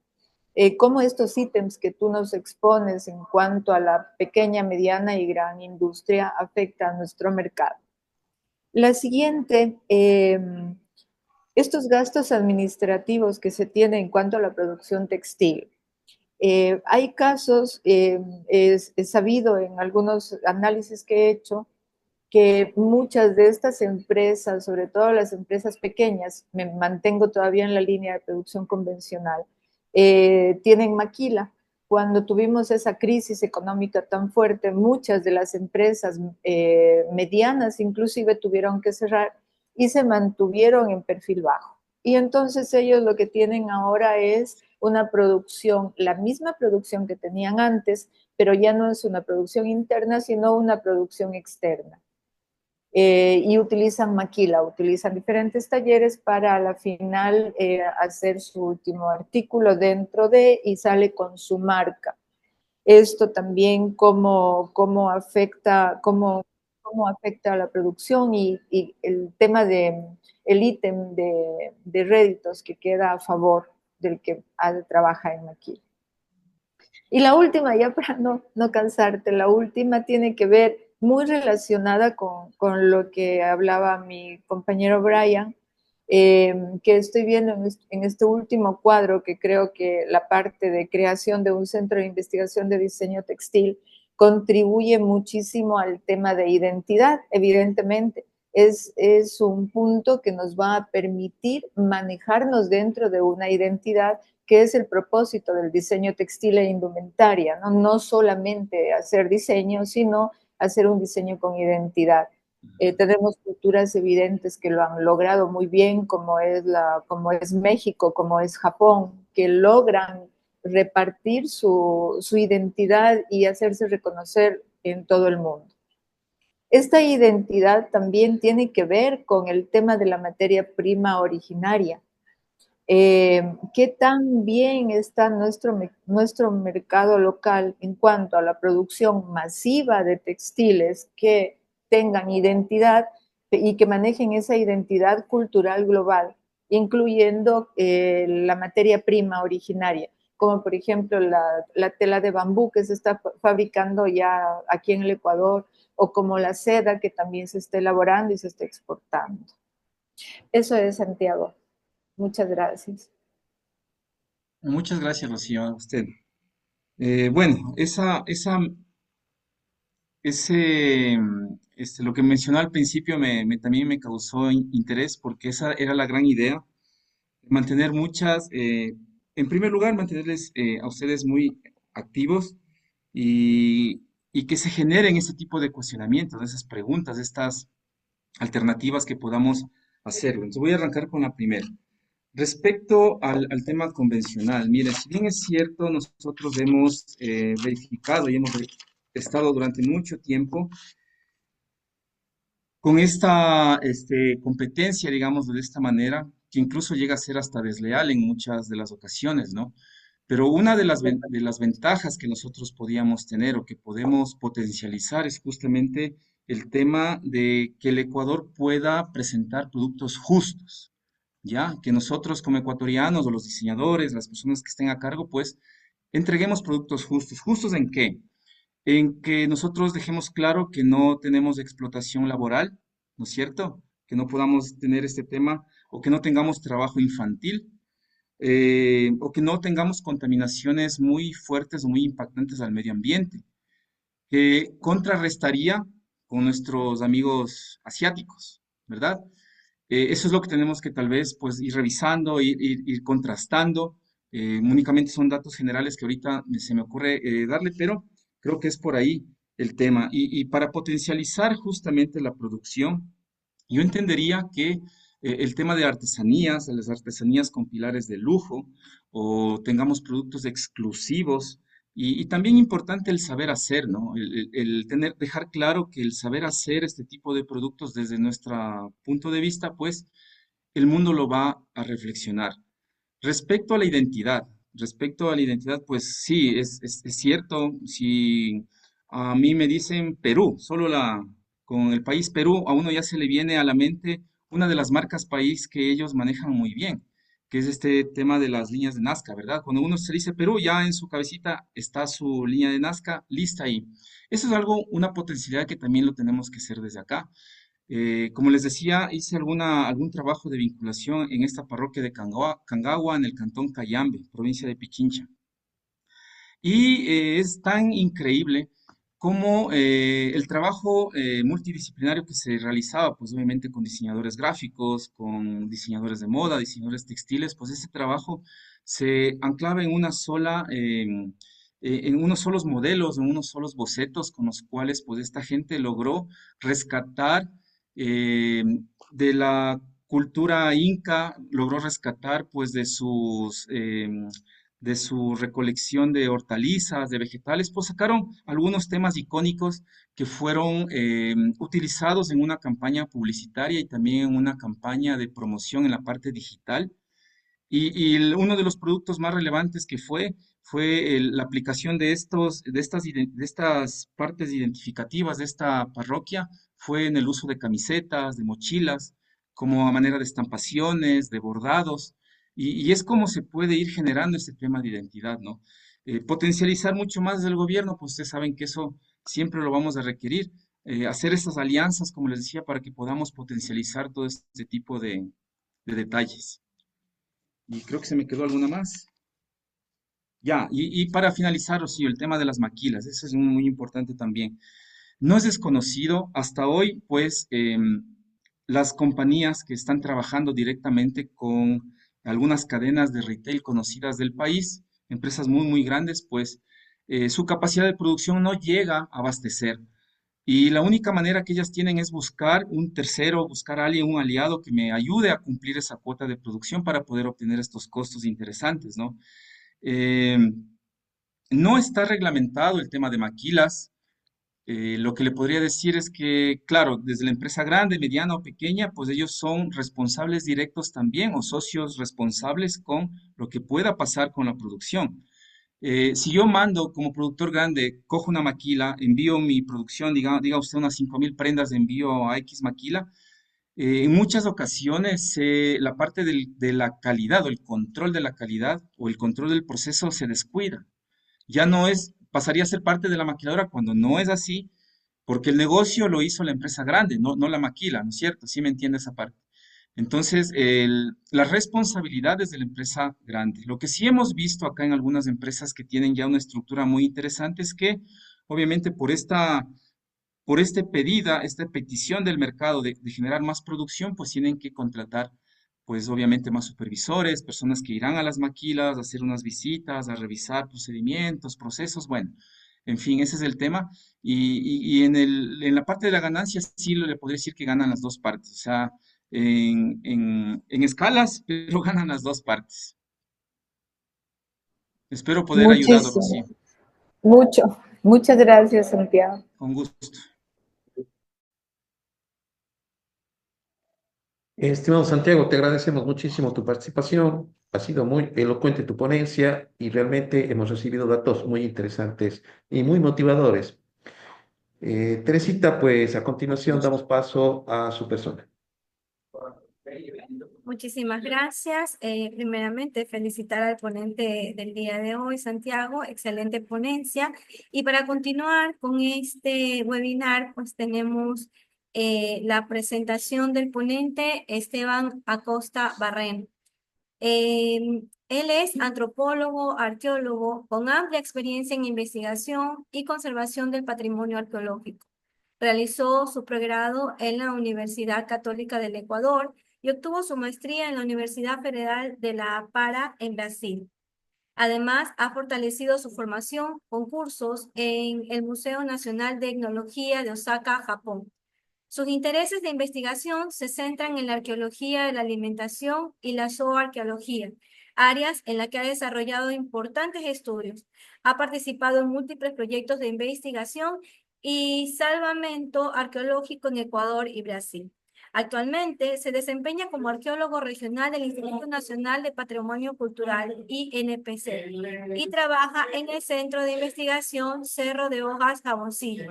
Cómo estos ítems que tú nos expones en cuanto a la pequeña, mediana y gran industria afecta a nuestro mercado. La siguiente, estos gastos administrativos que se tienen en cuanto a la producción textil. Hay casos, es sabido en algunos análisis que he hecho, que muchas de estas empresas, sobre todo las empresas pequeñas, me mantengo todavía en la línea de producción convencional, tienen maquila. Cuando tuvimos esa crisis económica tan fuerte, muchas de las empresas medianas inclusive tuvieron que cerrar y se mantuvieron en perfil bajo. Y entonces ellos lo que tienen ahora es una producción, la misma producción que tenían antes, pero ya no es una producción interna, sino una producción externa. Y utilizan maquila, utilizan diferentes talleres para a la final hacer su último artículo dentro de y sale con su marca. Esto también cómo afecta a la producción y el tema el ítem de réditos que queda a favor del que trabaja en maquila. Y la última, ya para no cansarte, la última tiene que ver muy relacionada con lo que hablaba mi compañero Brian, que estoy viendo en este último cuadro, que creo que la parte de creación de un centro de investigación de diseño textil contribuye muchísimo al tema de identidad, evidentemente. Es un punto que nos va a permitir manejarnos dentro de una identidad que es el propósito del diseño textil e indumentaria, ¿no? No solamente hacer diseño, sino hacer un diseño con identidad. Tenemos culturas evidentes que lo han logrado muy bien, como es México, como es Japón, que logran repartir su identidad y hacerse reconocer en todo el mundo. Esta identidad también tiene que ver con el tema de la materia prima originaria. ¿Qué tan bien está nuestro mercado local en cuanto a la producción masiva de textiles que tengan identidad y que manejen esa identidad cultural global, incluyendo la materia prima originaria, como por ejemplo la tela de bambú que se está fabricando ya aquí en el Ecuador, o como la seda que también se está elaborando y se está exportando? Eso es, Santiago. Muchas gracias. Muchas gracias, Rocío, a usted. Bueno, lo que mencionó al principio también me causó interés porque esa era la gran idea, mantener en primer lugar, mantenerles a ustedes muy activos y, y que se generen ese tipo de cuestionamientos, esas preguntas, alternativas que podamos hacerlo. Entonces voy a arrancar con la primera. Respecto al tema convencional, mire, si bien es cierto, nosotros hemos verificado y hemos estado durante mucho tiempo con esta competencia, digamos, de esta manera, que incluso llega a ser hasta desleal en muchas de las ocasiones, ¿no? Pero una de las ventajas que nosotros podíamos tener o que podemos potencializar es justamente el tema de que el Ecuador pueda presentar productos justos, ¿ya? Que nosotros como ecuatorianos o los diseñadores, las personas que estén a cargo, pues entreguemos productos justos. ¿Justos en qué? En que nosotros dejemos claro que no tenemos explotación laboral, ¿no es cierto? Que no podamos tener este tema o que no tengamos trabajo infantil o que no tengamos contaminaciones muy fuertes o muy impactantes al medio ambiente, que contrarrestaría con nuestros amigos asiáticos, ¿verdad? Eso es lo que tenemos que tal vez pues ir revisando, ir contrastando. Únicamente son datos generales que ahorita se me ocurre darle, pero creo que es por ahí el tema. Y para potencializar justamente la producción, yo entendería que el tema de artesanías, de las artesanías con pilares de lujo, o tengamos productos exclusivos, y también importante el saber hacer, ¿no? El tener, dejar claro que el saber hacer este tipo de productos desde nuestro punto de vista, pues el mundo lo va a reflexionar. Respecto a la identidad, pues sí, es cierto, si a mí me dicen Perú, con el país Perú, a uno ya se le viene a la mente una de las marcas país que ellos manejan muy bien, que es este tema de las líneas de Nazca, ¿verdad? Cuando uno se dice Perú, ya en su cabecita está su línea de Nazca lista ahí. Eso es algo, una potencialidad que también lo tenemos que hacer desde acá. Como les decía, hice algún trabajo de vinculación en esta parroquia de Cangagua, en el cantón Cayambe, provincia de Pichincha. Y es tan increíble como el trabajo multidisciplinario que se realizaba, pues obviamente con diseñadores gráficos, con diseñadores de moda, diseñadores textiles, pues ese trabajo se anclaba en en unos solos modelos, en unos solos bocetos con los cuales pues esta gente logró rescatar eh, de la cultura inca, logró rescatar pues de su recolección de hortalizas, de vegetales, pues sacaron algunos temas icónicos que fueron utilizados en una campaña publicitaria y también en una campaña de promoción en la parte digital. Uno de los productos más relevantes que fue la aplicación de estas partes identificativas de esta parroquia, fue en el uso de camisetas, de mochilas, como a manera de estampaciones, de bordados, y es como se puede ir generando este tema de identidad, ¿no? Potencializar mucho más del gobierno, pues ustedes saben que eso siempre lo vamos a requerir, hacer estas alianzas, como les decía, para que podamos potencializar todo este tipo de detalles. Y creo que se me quedó alguna más. Ya, y para finalizar, Rocío, el tema de las maquilas, eso es muy importante también. No es desconocido hasta hoy, pues, las compañías que están trabajando directamente con algunas cadenas de retail conocidas del país, empresas muy grandes, pues, su capacidad de producción no llega a abastecer. Y la única manera que ellas tienen es buscar un tercero, buscar a alguien, un aliado que me ayude a cumplir esa cuota de producción para poder obtener estos costos interesantes, ¿no? Eh, no está reglamentado el tema de maquilas. Lo que le podría decir es que, claro, desde la empresa grande, mediana o pequeña, pues ellos son responsables directos también o socios responsables con lo que pueda pasar con la producción. Si yo mando como productor grande, cojo una maquila, envío mi producción, diga usted unas 5.000 prendas de envío a X maquila, en muchas ocasiones la parte de la calidad o el control de la calidad o el control del proceso se descuida. Ya no es, pasaría a ser parte de la maquiladora cuando no es así, porque el negocio lo hizo la empresa grande, no la maquila, ¿no es cierto? ¿Sí me entiende esa parte? Entonces, las responsabilidades de la empresa grande. Lo que sí hemos visto acá en algunas empresas que tienen ya una estructura muy interesante es que, obviamente, por esta petición del mercado de generar más producción, pues tienen que contratar, pues obviamente más supervisores, personas que irán a las maquilas, a hacer unas visitas, a revisar procedimientos, procesos. Bueno, En fin, ese es el tema. Y en la parte de la ganancia sí le podría decir que ganan las dos partes, o sea, en escalas, pero ganan las dos partes. Espero poder ayudado, Rocío, Muchísimo, mucho. Muchas gracias, Santiago. con gusto. Estimado Santiago, te agradecemos muchísimo tu participación. Ha sido muy elocuente tu ponencia y realmente hemos recibido datos muy interesantes y muy motivadores. Teresita, pues a Con continuación gusto. damos paso a su persona. Muchísimas gracias. Primeramente, felicitar al ponente del día de hoy, Santiago, excelente ponencia. Y para continuar con este webinar, pues tenemos la presentación del ponente Esteban Acosta Barrén. Él es antropólogo, arqueólogo con amplia experiencia en investigación y conservación del patrimonio arqueológico. Realizó su pregrado en la Universidad Católica del Ecuador y obtuvo su maestría en la Universidad Federal de La Para en Brasil. Además, ha fortalecido su formación con cursos en el Museo Nacional de Etnología de Osaka, Japón. Sus intereses de investigación se centran en la arqueología de la alimentación y la zooarqueología, áreas en las que ha desarrollado importantes estudios. Ha participado en múltiples proyectos de investigación y salvamento arqueológico en Ecuador y Brasil. Actualmente se desempeña como arqueólogo regional del Instituto Nacional de Patrimonio Cultural, INPC, y trabaja en el Centro de Investigación Cerro de Hojas Jaboncillo.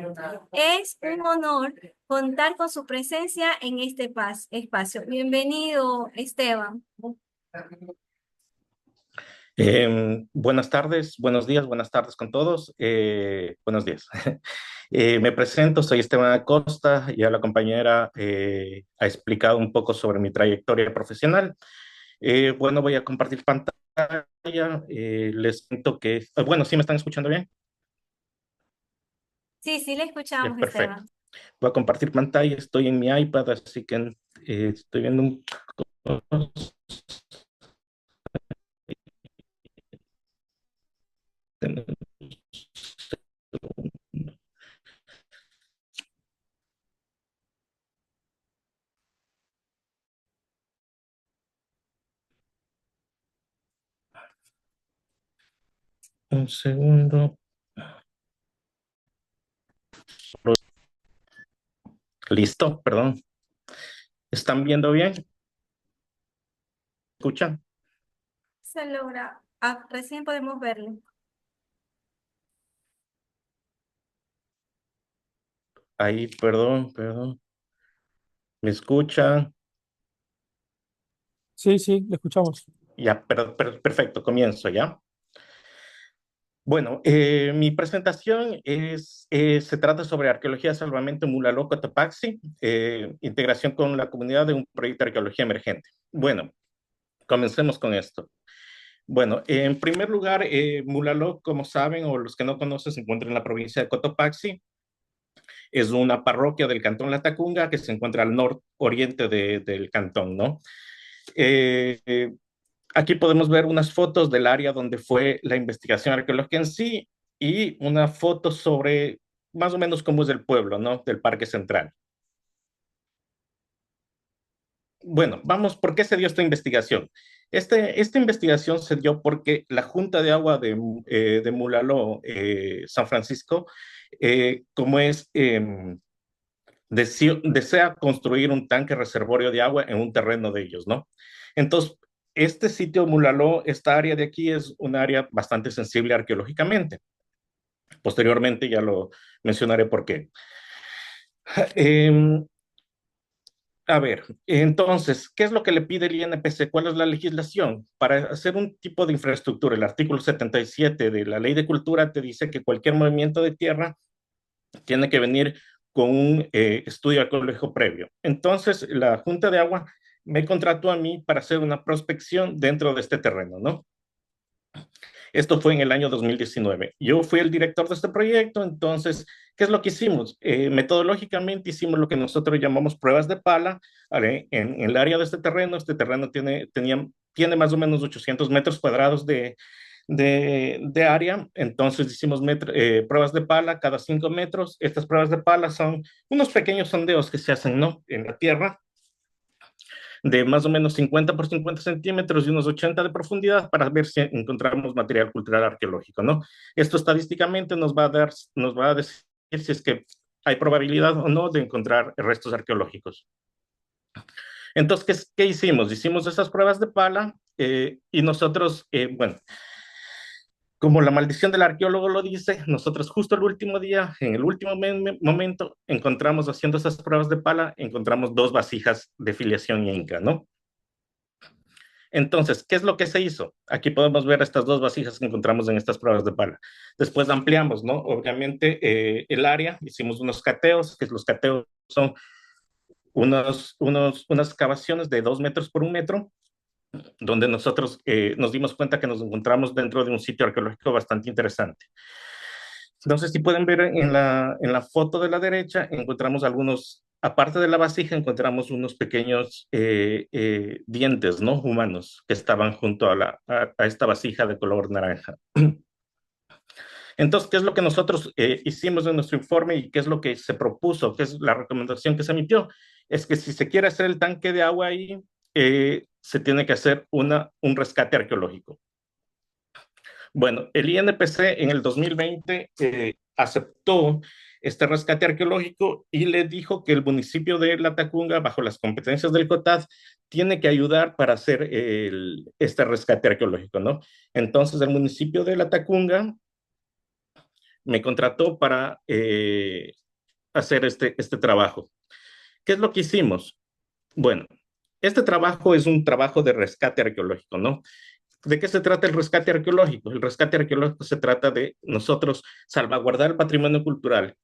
Es un honor contar con su presencia en este espacio. Bienvenido, Esteban. Buenas tardes, buenos días, buenas tardes con todos. Buenos días. Me presento, soy Esteban Acosta, ya la compañera ha explicado un poco sobre mi trayectoria profesional. Bueno, voy a compartir pantalla. Les cuento que, bueno, ¿sí me están escuchando bien? Sí, sí, le Ya, escuchamos, perfecto. Esteban. Voy a compartir pantalla, estoy en mi iPad, así que estoy viendo un segundo. Listo, perdón. ¿Están viendo bien? ¿Escuchan? Se logra. Recién podemos verlo. Ahí, perdón. ¿Me escuchan? Sí, sí, le escuchamos. Ya, perfecto, comienzo ya. Bueno, mi presentación se trata sobre arqueología de salvamento en Mulaló, Cotopaxi, integración con la comunidad de un proyecto de arqueología emergente. Bueno, comencemos con esto. Bueno, en primer lugar, Mulaló, como saben, o los que no conocen, se encuentra en la provincia de Cotopaxi. Es una parroquia del cantón Latacunga que se encuentra al nororiente del cantón, ¿no? Aquí podemos ver unas fotos del área donde fue la investigación arqueológica en sí y una foto sobre más o menos cómo es el pueblo, ¿no? Del Parque Central. Bueno, vamos, ¿por qué se dio esta investigación? Esta investigación se dio porque la Junta de Agua de Mulaló, San Francisco, como es, desea construir un tanque reservorio de agua en un terreno de ellos, ¿no? Entonces, este sitio Mulaló, esta área de aquí es un área bastante sensible arqueológicamente. Posteriormente ya lo mencionaré por qué. Eh, a ver, entonces, ¿qué es lo que le pide el INPC? ¿Cuál es la legislación? Para hacer un tipo de infraestructura, el artículo 77 de la Ley de Cultura te dice que cualquier movimiento de tierra tiene que venir con un estudio arqueológico previo. Entonces, la Junta de Agua me contrató a mí para hacer una prospección dentro de este terreno, ¿no? Esto fue en el año 2019. Yo fui el director de este proyecto, entonces, ¿qué es lo que hicimos? Metodológicamente hicimos lo que nosotros llamamos pruebas de pala, ¿vale? En el área de este terreno tiene más o menos 800 metros cuadrados de de área. Entonces hicimos pruebas de pala cada 5 metros. Estas pruebas de pala son unos pequeños sondeos que se hacen, ¿no?, en la tierra, de más o menos 50 por 50 centímetros y unos 80 de profundidad para ver si encontramos material cultural arqueológico, ¿no? Esto estadísticamente nos va a decir si es que hay probabilidad o no de encontrar restos arqueológicos. Entonces, ¿qué hicimos? Hicimos esas pruebas de pala y nosotros, bueno, como la maldición del arqueólogo lo dice, nosotros justo el último día, en el último momento, encontramos, haciendo esas pruebas de pala, encontramos 2 vasijas de filiación inca, ¿no? Entonces, ¿qué es lo que se hizo? Aquí podemos ver estas 2 vasijas que encontramos en estas pruebas de pala. Después ampliamos, ¿no? Obviamente, el área, hicimos unos cateos, que los cateos son unas excavaciones de 2 metros por 1 metro, donde nosotros nos dimos cuenta que nos encontramos dentro de un sitio arqueológico bastante interesante. No sé si pueden ver en la foto de la derecha, encontramos algunos, aparte de la vasija, encontramos unos pequeños dientes, ¿no?, humanos que estaban junto a esta vasija de color naranja. Entonces, ¿qué es lo que nosotros hicimos en nuestro informe y qué es lo que se propuso? ¿Qué es la recomendación que se emitió? Es que si se quiere hacer el tanque de agua ahí, se tiene que hacer un rescate arqueológico. Bueno, el INPC en el 2020 aceptó este rescate arqueológico y le dijo que el municipio de Latacunga, bajo las competencias del COTAD, tiene que ayudar para hacer este rescate arqueológico, ¿no? Entonces, el municipio de Latacunga me contrató para hacer este trabajo. ¿Qué es lo que hicimos? Bueno, este trabajo es un trabajo de rescate arqueológico, ¿no? ¿De qué se trata el rescate arqueológico? El rescate arqueológico se trata de nosotros salvaguardar el patrimonio cultural,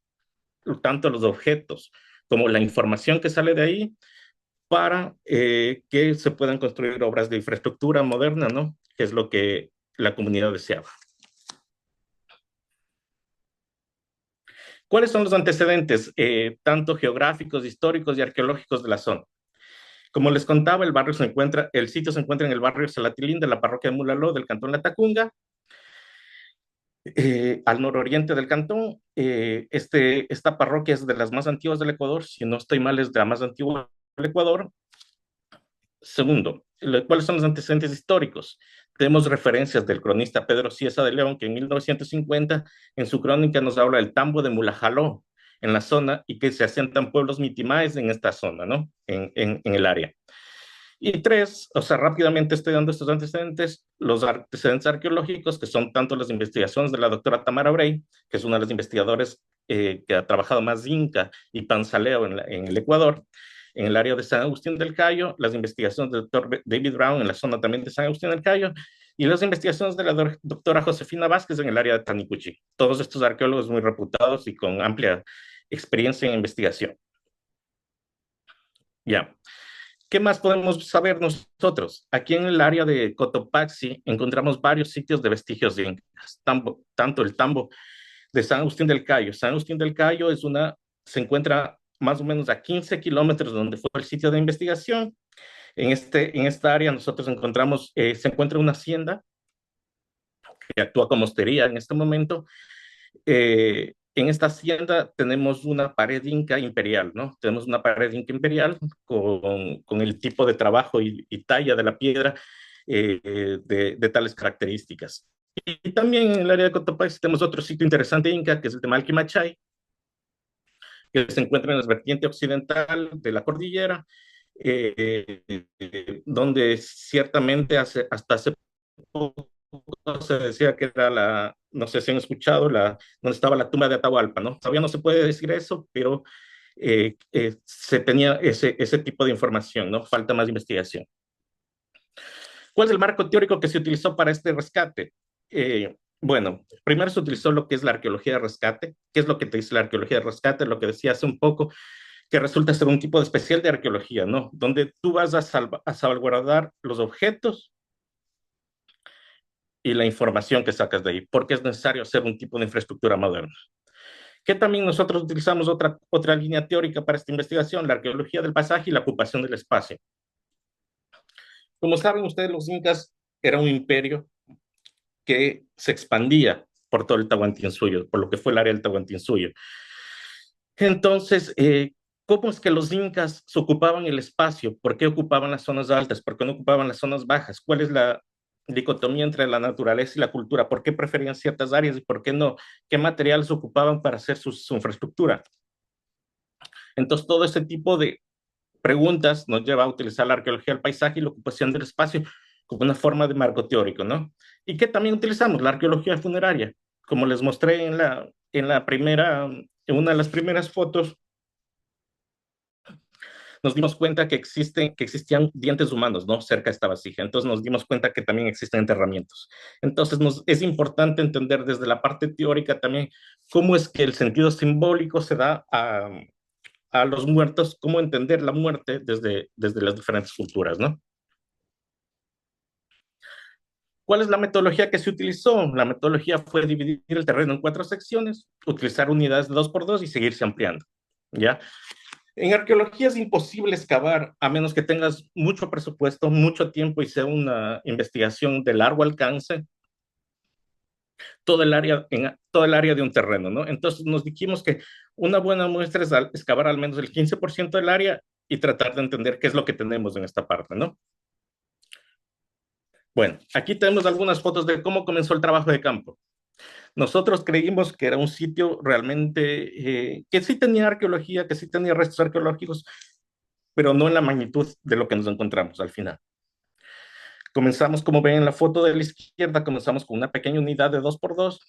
tanto los objetos como la información que sale de ahí, para que se puedan construir obras de infraestructura moderna, ¿no? Que es lo que la comunidad deseaba. ¿Cuáles son los antecedentes, tanto geográficos, históricos y arqueológicos de la zona? Como les contaba, el sitio se encuentra en el barrio Salatilín de la parroquia de Mulaló del cantón Latacunga, al nororiente del cantón. Esta parroquia es de las más antiguas del Ecuador, si no estoy mal, es de la más antigua del Ecuador. Segundo, ¿cuáles son los antecedentes históricos? Tenemos referencias del cronista Pedro Cieza de León, que en 1950 en su crónica nos habla del tambo de Mulajaló en la zona y que se asientan pueblos mitimaes en esta zona, ¿no? En el área. Y 3, o sea, rápidamente estoy dando estos antecedentes, los antecedentes arqueológicos, que son tanto las investigaciones de la doctora Tamara Brey, que es una de las investigadoras que ha trabajado más Inca y Panzaleo en el Ecuador, en el área de San Agustín del Cayo, las investigaciones del doctor David Brown en la zona también de San Agustín del Cayo, y las investigaciones de la doctora Josefina Vázquez en el área de Tanicuchi. Todos estos arqueólogos muy reputados y con amplia experiencia en investigación. Ya. ¿Qué más podemos saber nosotros? Aquí en el área de Cotopaxi encontramos varios sitios de vestigios de incas, tanto el tambo de San Agustín del Cayo. San Agustín del Cayo se encuentra más o menos a 15 kilómetros de donde fue el sitio de investigación. En esta área nosotros encontramos, se encuentra una hacienda que actúa como hostería en este momento. En esta hacienda tenemos una pared inca imperial, ¿no? Tenemos una pared inca imperial con el tipo de trabajo y talla de la piedra de tales características. Y también en el área de Cotopaxi tenemos otro sitio interesante inca, que es el de Malquimachay, que se encuentra en la vertiente occidental de la cordillera, donde ciertamente hasta hace poco se decía que era no sé si han escuchado, donde estaba la tumba de Atahualpa, ¿no? Todavía no se puede decir eso, pero se tenía ese tipo de información, ¿no? Falta más investigación. ¿Cuál es el marco teórico que se utilizó para este rescate? Bueno, primero se utilizó lo que es la arqueología de rescate. ¿Qué es lo que te dice la arqueología de rescate? Lo que decía hace un poco, que resulta ser un tipo especial de arqueología, ¿no? Donde tú vas a salvaguardar los objetos y la información que sacas de ahí, porque es necesario hacer un tipo de infraestructura moderna. Que también nosotros utilizamos otra línea teórica para esta investigación, la arqueología del paisaje y la ocupación del espacio. Como saben ustedes, los incas era un imperio que se expandía por todo el Tahuantinsuyo, por lo que fue el área del Tahuantinsuyo. Entonces, ¿cómo es que los incas se ocupaban el espacio? ¿Por qué ocupaban las zonas altas? ¿Por qué no ocupaban las zonas bajas? ¿Cuál es la dicotomía entre la naturaleza y la cultura? ¿Por qué preferían ciertas áreas y por qué no? ¿Qué materiales ocupaban para hacer su infraestructura? Entonces, todo ese tipo de preguntas nos lleva a utilizar la arqueología del paisaje y la ocupación del espacio como una forma de marco teórico, ¿no? Y que también utilizamos la arqueología funeraria, como les mostré en una de las primeras fotos. Nos dimos cuenta que existían dientes humanos, ¿no? Cerca de esta vasija. Entonces nos dimos cuenta que también existen enterramientos. Entonces es importante entender desde la parte teórica también cómo es que el sentido simbólico se da a los muertos, cómo entender la muerte desde las diferentes culturas, ¿no? ¿Cuál es la metodología que se utilizó? La metodología fue dividir el terreno en 4 secciones, utilizar unidades de 2x2 y seguirse ampliando, ¿ya? En arqueología es imposible excavar a menos que tengas mucho presupuesto, mucho tiempo y sea una investigación de largo alcance, todo el área de un terreno, ¿no? Entonces nos dijimos que una buena muestra es excavar al menos el 15% del área y tratar de entender qué es lo que tenemos en esta parte, ¿no? Bueno, aquí tenemos algunas fotos de cómo comenzó el trabajo de campo. Nosotros creímos que era un sitio realmente que sí tenía arqueología, que sí tenía restos arqueológicos, pero no en la magnitud de lo que nos encontramos al final. Comenzamos, como ven en la foto de la izquierda, comenzamos con una pequeña unidad de 2x2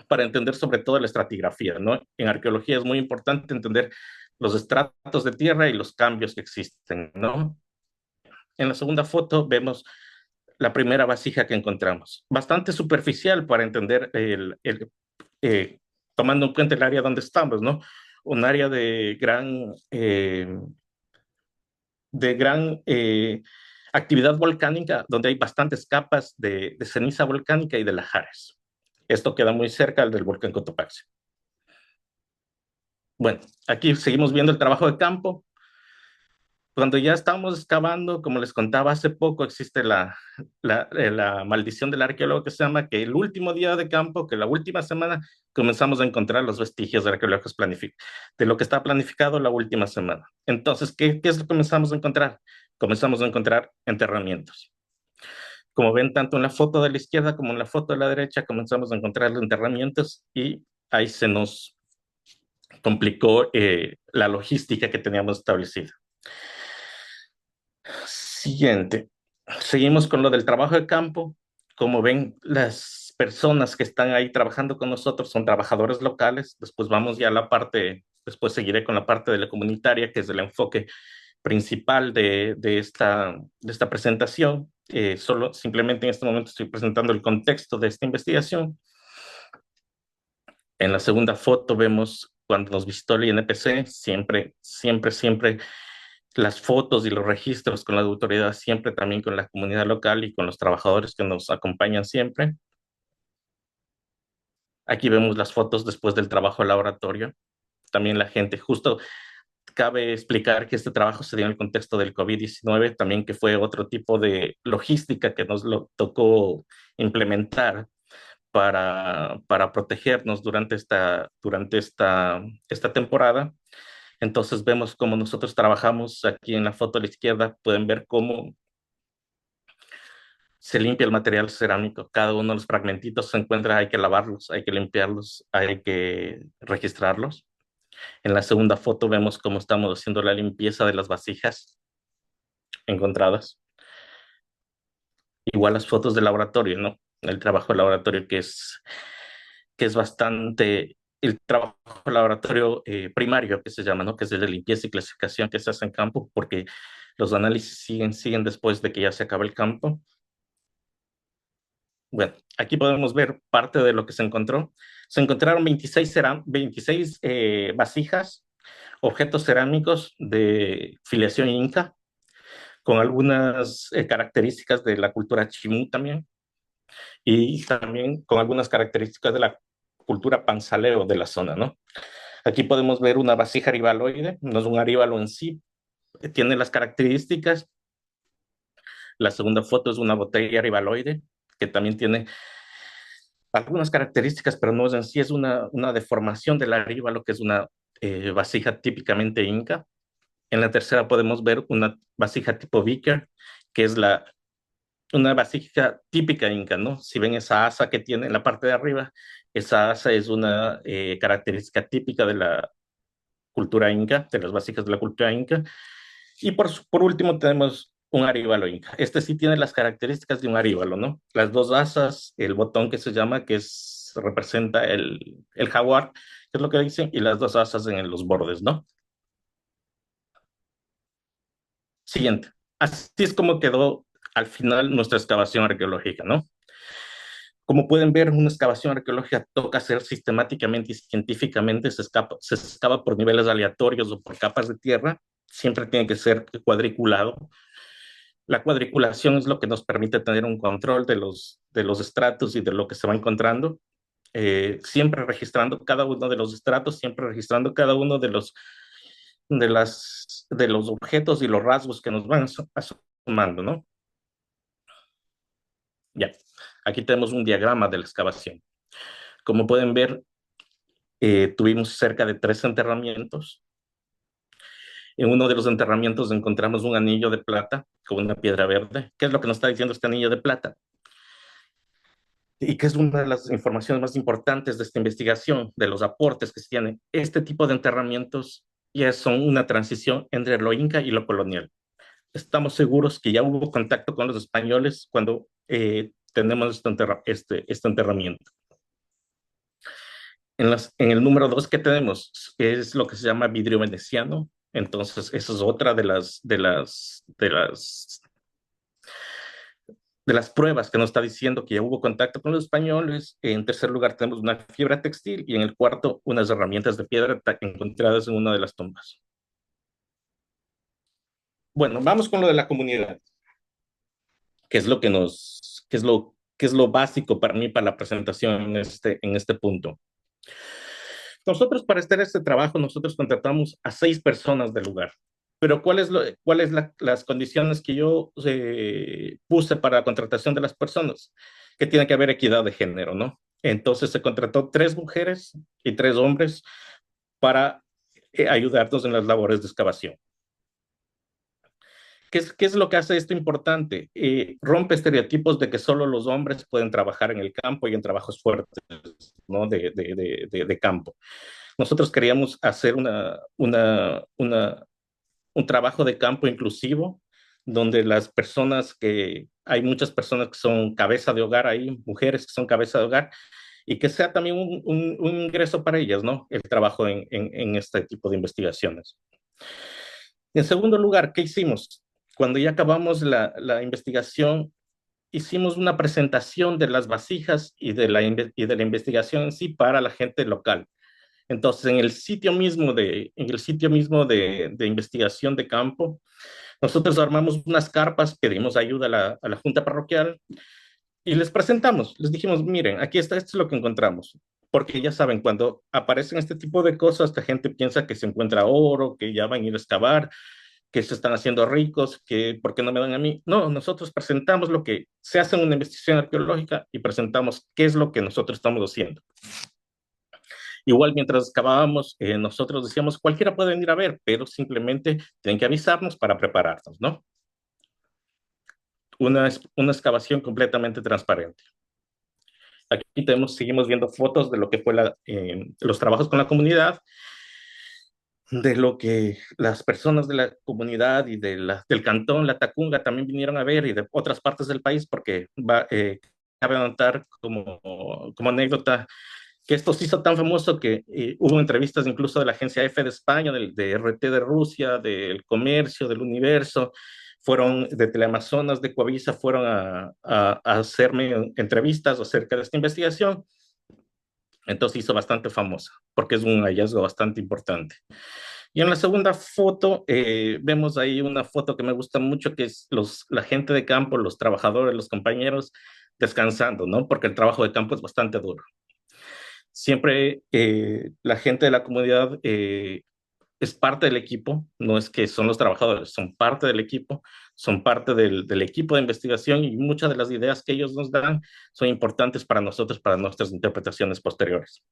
para entender sobre todo la estratigrafía, ¿no? En arqueología es muy importante entender los estratos de tierra y los cambios que existen, ¿no? En la segunda foto vemos la primera vasija que encontramos. Bastante superficial para entender tomando en cuenta el área donde estamos, ¿no? Un área de gran actividad volcánica, donde hay bastantes capas de ceniza volcánica y de lajares. Esto queda muy cerca del volcán Cotopaxi. Bueno, aquí seguimos viendo el trabajo de campo. Cuando ya estamos excavando, como les contaba hace poco, existe la maldición del arqueólogo que se llama que el último día de campo, que la última semana, comenzamos a encontrar los vestigios de arqueológicos de lo que está planificado la última semana. Entonces, ¿qué es lo que comenzamos a encontrar? Comenzamos a encontrar enterramientos. Como ven, tanto en la foto de la izquierda como en la foto de la derecha, comenzamos a encontrar los enterramientos y ahí se nos complicó la logística que teníamos establecida. Siguiente. Seguimos con lo del trabajo de campo. Como ven, las personas que están ahí trabajando con nosotros son trabajadores locales. Después seguiré con la parte de la comunitaria, que es el enfoque principal de esta presentación. Simplemente en este momento estoy presentando el contexto de esta investigación. En la segunda foto vemos cuando nos visitó el INPC, siempre las fotos y los registros con la autoridad, siempre también con la comunidad local y con los trabajadores que nos acompañan siempre. Aquí vemos las fotos después del trabajo de laboratorio. También la gente, justo cabe explicar que este trabajo se dio en el contexto del COVID-19, también que fue otro tipo de logística que nos lo tocó implementar para protegernos durante esta temporada. Entonces vemos cómo nosotros trabajamos aquí en la foto a la izquierda, pueden ver cómo se limpia el material cerámico. Cada uno de los fragmentitos se encuentra, hay que lavarlos, hay que limpiarlos, hay que registrarlos. En la segunda foto vemos cómo estamos haciendo la limpieza de las vasijas encontradas. Igual las fotos del laboratorio, ¿no? El trabajo de laboratorio que es bastante, el trabajo de laboratorio primario que se llama, ¿no? Que es el de limpieza y clasificación que se hace en campo, porque los análisis siguen después de que ya se acaba el campo. Bueno, aquí podemos ver parte de lo que se encontró. Se encontraron 26 vasijas, objetos cerámicos de filiación inca, con algunas características de la cultura chimú también, y también con algunas características de la cultura panzaleo de la zona, ¿no? Aquí podemos ver una vasija aribaloide, no es un aríbalo en sí, tiene las características. La segunda foto es una botella aribaloide, que también tiene algunas características, pero no es en sí, es una deformación del aríbalo, que es una vasija típicamente inca. En la tercera podemos ver una vasija tipo Beaker, que es una vasija típica inca, ¿no? Si ven esa asa que tiene en la parte de arriba, esa asa es una característica típica de la cultura inca, de las vasijas de la cultura inca. Y por último tenemos un aríbalo inca. Este sí tiene las características de un aríbalo, ¿no? Las dos asas, el botón que se llama, representa el jaguar, que es lo que dicen, y las dos asas en los bordes, ¿no? Siguiente. Así es como quedó al final nuestra excavación arqueológica, ¿no? Como pueden ver, una excavación arqueológica toca hacer sistemáticamente y científicamente, se excava por niveles aleatorios o por capas de tierra, siempre tiene que ser cuadriculado. La cuadriculación es lo que nos permite tener un control de los estratos y de lo que se va encontrando, siempre registrando cada uno de los estratos, siempre registrando cada uno de los objetos y los rasgos que nos van asomando, ¿no? Ya, aquí tenemos un diagrama de la excavación. Como pueden ver, tuvimos cerca de 3 enterramientos. En uno de los enterramientos encontramos un anillo de plata con una piedra verde. ¿Qué es lo que nos está diciendo este anillo de plata? Y que es una de las informaciones más importantes de esta investigación, de los aportes que se tienen. Este tipo de enterramientos ya son una transición entre lo inca y lo colonial. Estamos seguros que ya hubo contacto con los españoles cuando tenemos este enterramiento. En el número 2 que tenemos es lo que se llama vidrio veneciano. Entonces, esa es otra de las pruebas que nos está diciendo que ya hubo contacto con los españoles. En tercer lugar, tenemos una fibra textil y en el cuarto, unas herramientas de piedra encontradas en una de las tumbas. Bueno, vamos con lo de la comunidad, que es lo que que es lo básico para mí para la presentación en este punto. Nosotros para hacer este trabajo, nosotros contratamos a 6 personas del lugar. Pero ¿cuáles las condiciones que yo puse para la contratación de las personas? Que tiene que haber equidad de género, ¿no? Entonces se contrató 3 mujeres y 3 hombres para ayudarnos en las labores de excavación. ¿Qué es lo que hace esto importante? Rompe estereotipos de que solo los hombres pueden trabajar en el campo y en trabajos fuertes, ¿no? De campo. Nosotros queríamos hacer un trabajo de campo inclusivo, donde hay muchas personas que son cabeza de hogar ahí, mujeres que son cabeza de hogar, y que sea también un ingreso para ellas, ¿no? El trabajo en este tipo de investigaciones. En segundo lugar, ¿qué hicimos? Cuando ya acabamos la investigación, hicimos una presentación de las vasijas y de la investigación en sí para la gente local. Entonces, en el sitio mismo de investigación de campo, nosotros armamos unas carpas, pedimos ayuda a la junta parroquial y les presentamos. Les dijimos, miren, aquí está, esto es lo que encontramos. Porque ya saben, cuando aparecen este tipo de cosas, la gente piensa que se encuentra oro, que ya van a ir a excavar, que se están haciendo ricos, que ¿por qué no me dan a mí? No, nosotros presentamos lo que se hace en una investigación arqueológica y presentamos qué es lo que nosotros estamos haciendo. Igual mientras excavábamos, nosotros decíamos, cualquiera puede venir a ver, pero simplemente tienen que avisarnos para prepararnos, ¿no? Una excavación completamente transparente. Aquí seguimos viendo fotos de lo que fue los trabajos con la comunidad, de lo que las personas de la comunidad y del cantón La Tacunga también vinieron a ver y de otras partes del país, porque cabe anotar como anécdota que esto se hizo tan famoso que hubo entrevistas incluso de la agencia EFE de España, de RT de Rusia, del Comercio, del Universo, fueron de Teleamazonas, de Coavisa, fueron a hacerme entrevistas acerca de esta investigación. Entonces hizo bastante famosa, porque es un hallazgo bastante importante. Y en la segunda foto, vemos ahí una foto que me gusta mucho, que es la gente de campo, los trabajadores, los compañeros, descansando, ¿no? Porque el trabajo de campo es bastante duro. Siempre la gente de la comunidad es parte del equipo, no es que son los trabajadores, son parte del equipo, son parte del equipo de investigación y muchas de las ideas que ellos nos dan son importantes para nosotros, para nuestras interpretaciones posteriores.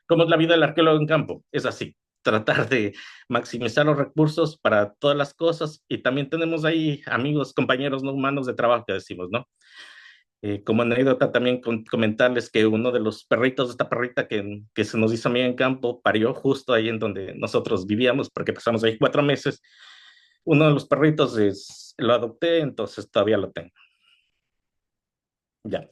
¿Cómo es la vida del arqueólogo en campo? Es así, tratar de maximizar los recursos para todas las cosas y también tenemos ahí amigos, compañeros no humanos de trabajo que decimos, ¿no? Como anécdota también comentarles que uno de los perritos de esta perrita que se nos hizo amiga en campo parió justo ahí en donde nosotros vivíamos porque pasamos ahí 4 meses. Uno de los perritos lo adopté, entonces todavía lo tengo. Ya.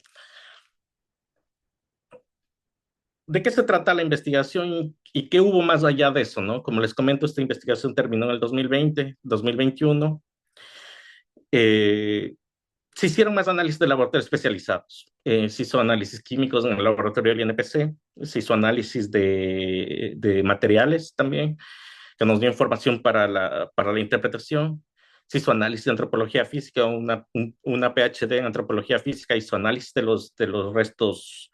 ¿De qué se trata la investigación y qué hubo más allá de eso, no? Como les comento, esta investigación terminó en el 2020, 2021. Se hicieron más análisis de laboratorios especializados. Se hizo análisis químicos en el laboratorio del INPC, se hizo análisis de materiales también, que nos dio información para la interpretación. Se hizo análisis de antropología física, una PhD en antropología física hizo análisis de los restos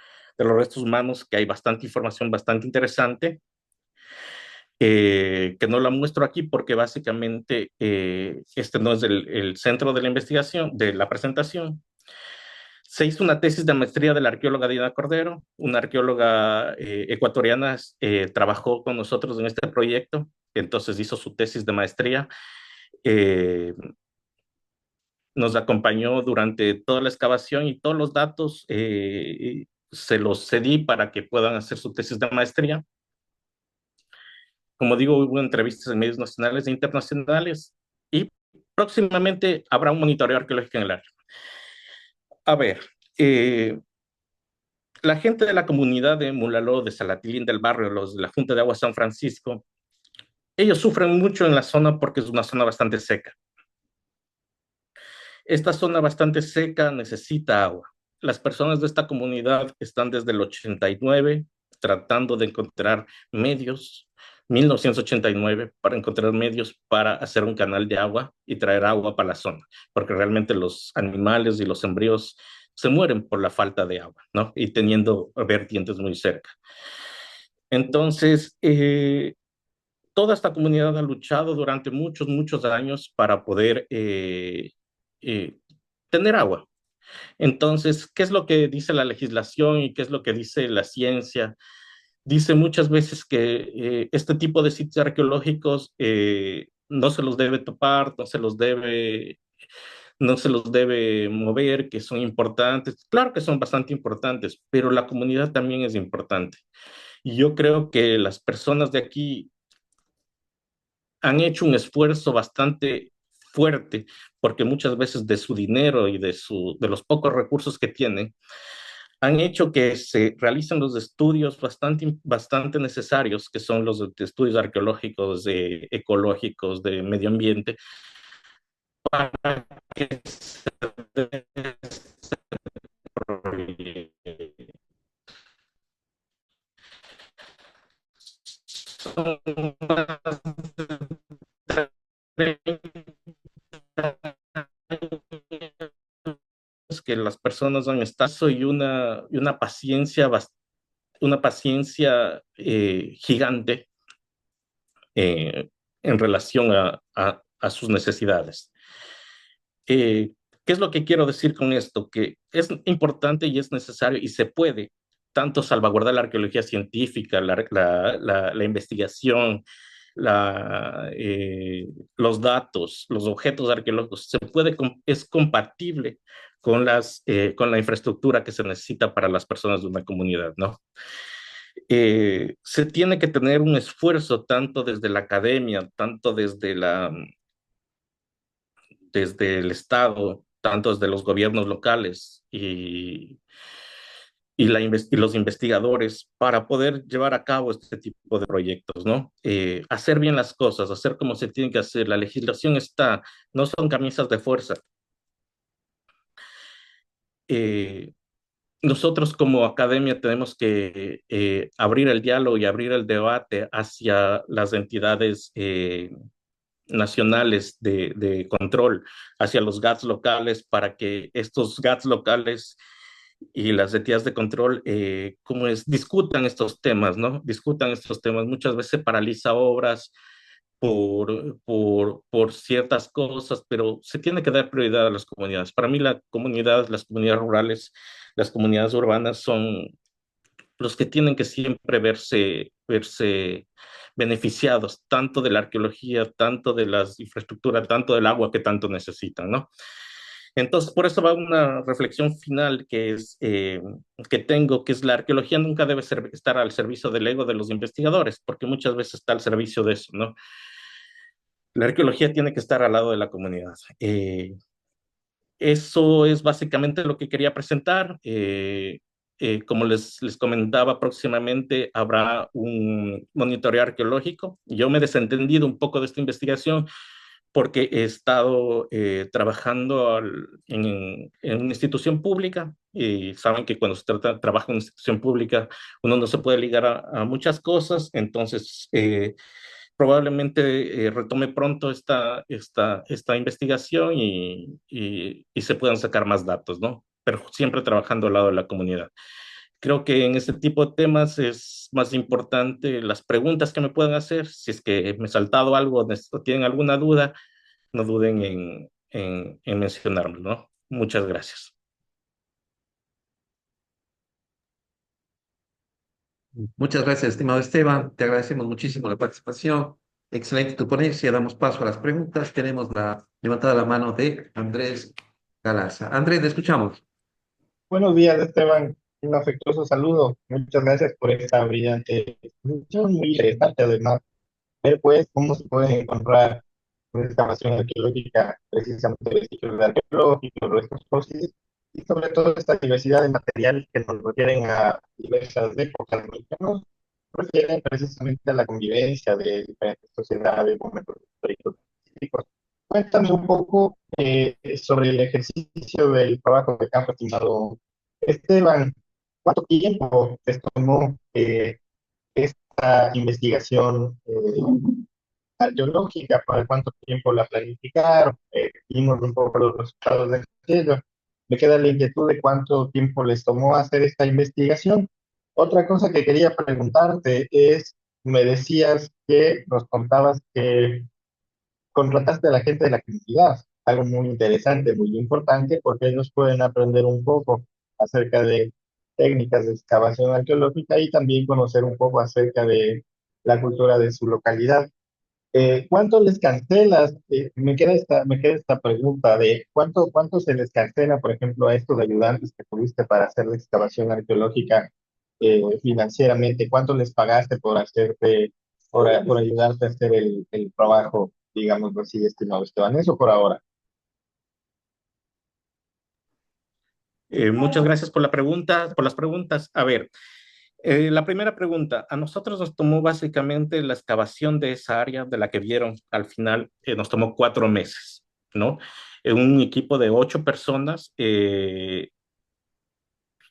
humanos, que hay bastante información bastante interesante. Que no la muestro aquí porque básicamente este no es el centro de la investigación, de la presentación. Se hizo una tesis de maestría de la arqueóloga Diana Cordero, una arqueóloga ecuatoriana, trabajó con nosotros en este proyecto, entonces hizo su tesis de maestría. Nos acompañó durante toda la excavación y todos los datos se los cedí para que puedan hacer su tesis de maestría. Como digo, hubo entrevistas en medios nacionales e internacionales y próximamente habrá un monitoreo arqueológico en el área. A ver, la gente de la comunidad de Mulaló, de Salatilín del barrio, los de la Junta de Agua San Francisco, ellos sufren mucho en la zona porque es una zona bastante seca. Esta zona bastante seca necesita agua. Las personas de esta comunidad están desde el 89 tratando de encontrar medios, 1989, para encontrar medios para hacer un canal de agua y traer agua para la zona, porque realmente los animales y los embrios se mueren por la falta de agua, ¿no? Y teniendo vertientes muy cerca. Entonces, toda esta comunidad ha luchado durante muchos, muchos años para poder tener agua. Entonces, ¿qué es lo que dice la legislación y qué es lo que dice la ciencia? Dice muchas veces que este tipo de sitios arqueológicos no se los debe topar, no se los debe mover, que son importantes. Claro que son bastante importantes, pero la comunidad también es importante. Y yo creo que las personas de aquí han hecho un esfuerzo bastante fuerte, porque muchas veces de su dinero y de los pocos recursos que tienen, han hecho que se realicen los estudios bastante necesarios, que son los estudios arqueológicos, ecológicos, de medio ambiente, para que se son más de 30 que las personas han estado y una paciencia, gigante en relación a sus necesidades. ¿Qué es lo que quiero decir con esto? Que es importante y es necesario y se puede tanto salvaguardar la arqueología científica, la investigación, los datos, los objetos arqueológicos, es compatible con la infraestructura que se necesita para las personas de una comunidad, ¿no? Se tiene que tener un esfuerzo tanto desde la academia, tanto desde el Estado, tanto desde los gobiernos locales y los investigadores para poder llevar a cabo este tipo de proyectos, ¿no? Hacer bien las cosas, hacer como se tiene que hacer. La legislación está, no son camisas de fuerza. Nosotros como academia tenemos que abrir el diálogo y abrir el debate hacia las entidades nacionales de control, hacia los GATS locales, para que estos GATS locales y las entidades de control, ¿cómo es? Discutan estos temas, ¿no? Discutan estos temas. Muchas veces paraliza obras por ciertas cosas, pero se tiene que dar prioridad a las comunidades. Para mí la comunidad, las comunidades rurales, las comunidades urbanas son los que tienen que siempre verse beneficiados, tanto de la arqueología, tanto de las infraestructuras, tanto del agua que tanto necesitan, ¿no? Entonces, por eso va una reflexión final que tengo, que es la arqueología nunca debe estar al servicio del ego de los investigadores, porque muchas veces está al servicio de eso, ¿no? La arqueología tiene que estar al lado de la comunidad. Eso es básicamente lo que quería presentar. Como les comentaba, próximamente habrá un monitoreo arqueológico. Yo me he desentendido un poco de esta investigación porque he estado trabajando en una institución pública y saben que cuando se trabaja en una institución pública uno no se puede ligar a muchas cosas, entonces probablemente retome pronto esta investigación y se puedan sacar más datos, ¿no? Pero siempre trabajando al lado de la comunidad. Creo que en este tipo de temas es más importante las preguntas que me puedan hacer. Si es que me he saltado algo o tienen alguna duda, no duden en mencionarme, ¿no? Muchas gracias. Muchas gracias, estimado Esteban. Te agradecemos muchísimo la participación. Excelente tu ponencia. Damos paso a las preguntas. Tenemos la levantada la mano de Andrés Galaza. Andrés, te escuchamos. Buenos días, Esteban. Un afectuoso saludo. Muchas gracias por esta brillante exposición, muy interesante además. Ver pues cómo se puede encontrar una excavación arqueológica, precisamente vestigios arqueológicos, restos fósiles, y sobre todo esta diversidad de materiales que nos refieren a diversas épocas, ¿no? Que nos refieren precisamente a la convivencia de diferentes sociedades, momentos históricos específicos. Cuéntame un poco sobre el ejercicio del trabajo de campo, estimado Esteban. ¿Cuánto tiempo les tomó esta investigación arqueológica? ¿Para cuánto tiempo la planificaron? Vimos un poco los resultados de aquello. Me queda la inquietud de cuánto tiempo les tomó hacer esta investigación. Otra cosa que quería preguntarte es, me decías que nos contabas que contrataste a la gente de la comunidad, algo muy interesante, muy importante, porque ellos pueden aprender un poco acerca de técnicas de excavación arqueológica y también conocer un poco acerca de la cultura de su localidad. ¿Cuánto les cancelas? Me queda esta pregunta de cuánto se les cancela, por ejemplo, a estos ayudantes que tuviste para hacer la excavación arqueológica financieramente. ¿Cuánto les pagaste por por ayudarte a hacer el trabajo, digamos así, estimado Esteban? Eso por ahora. Muchas gracias por la pregunta, por las preguntas. A ver, la primera pregunta, a nosotros nos tomó básicamente la excavación de esa área de la que vieron al final, nos tomó 4 meses, ¿no? Un equipo de 8 personas, 8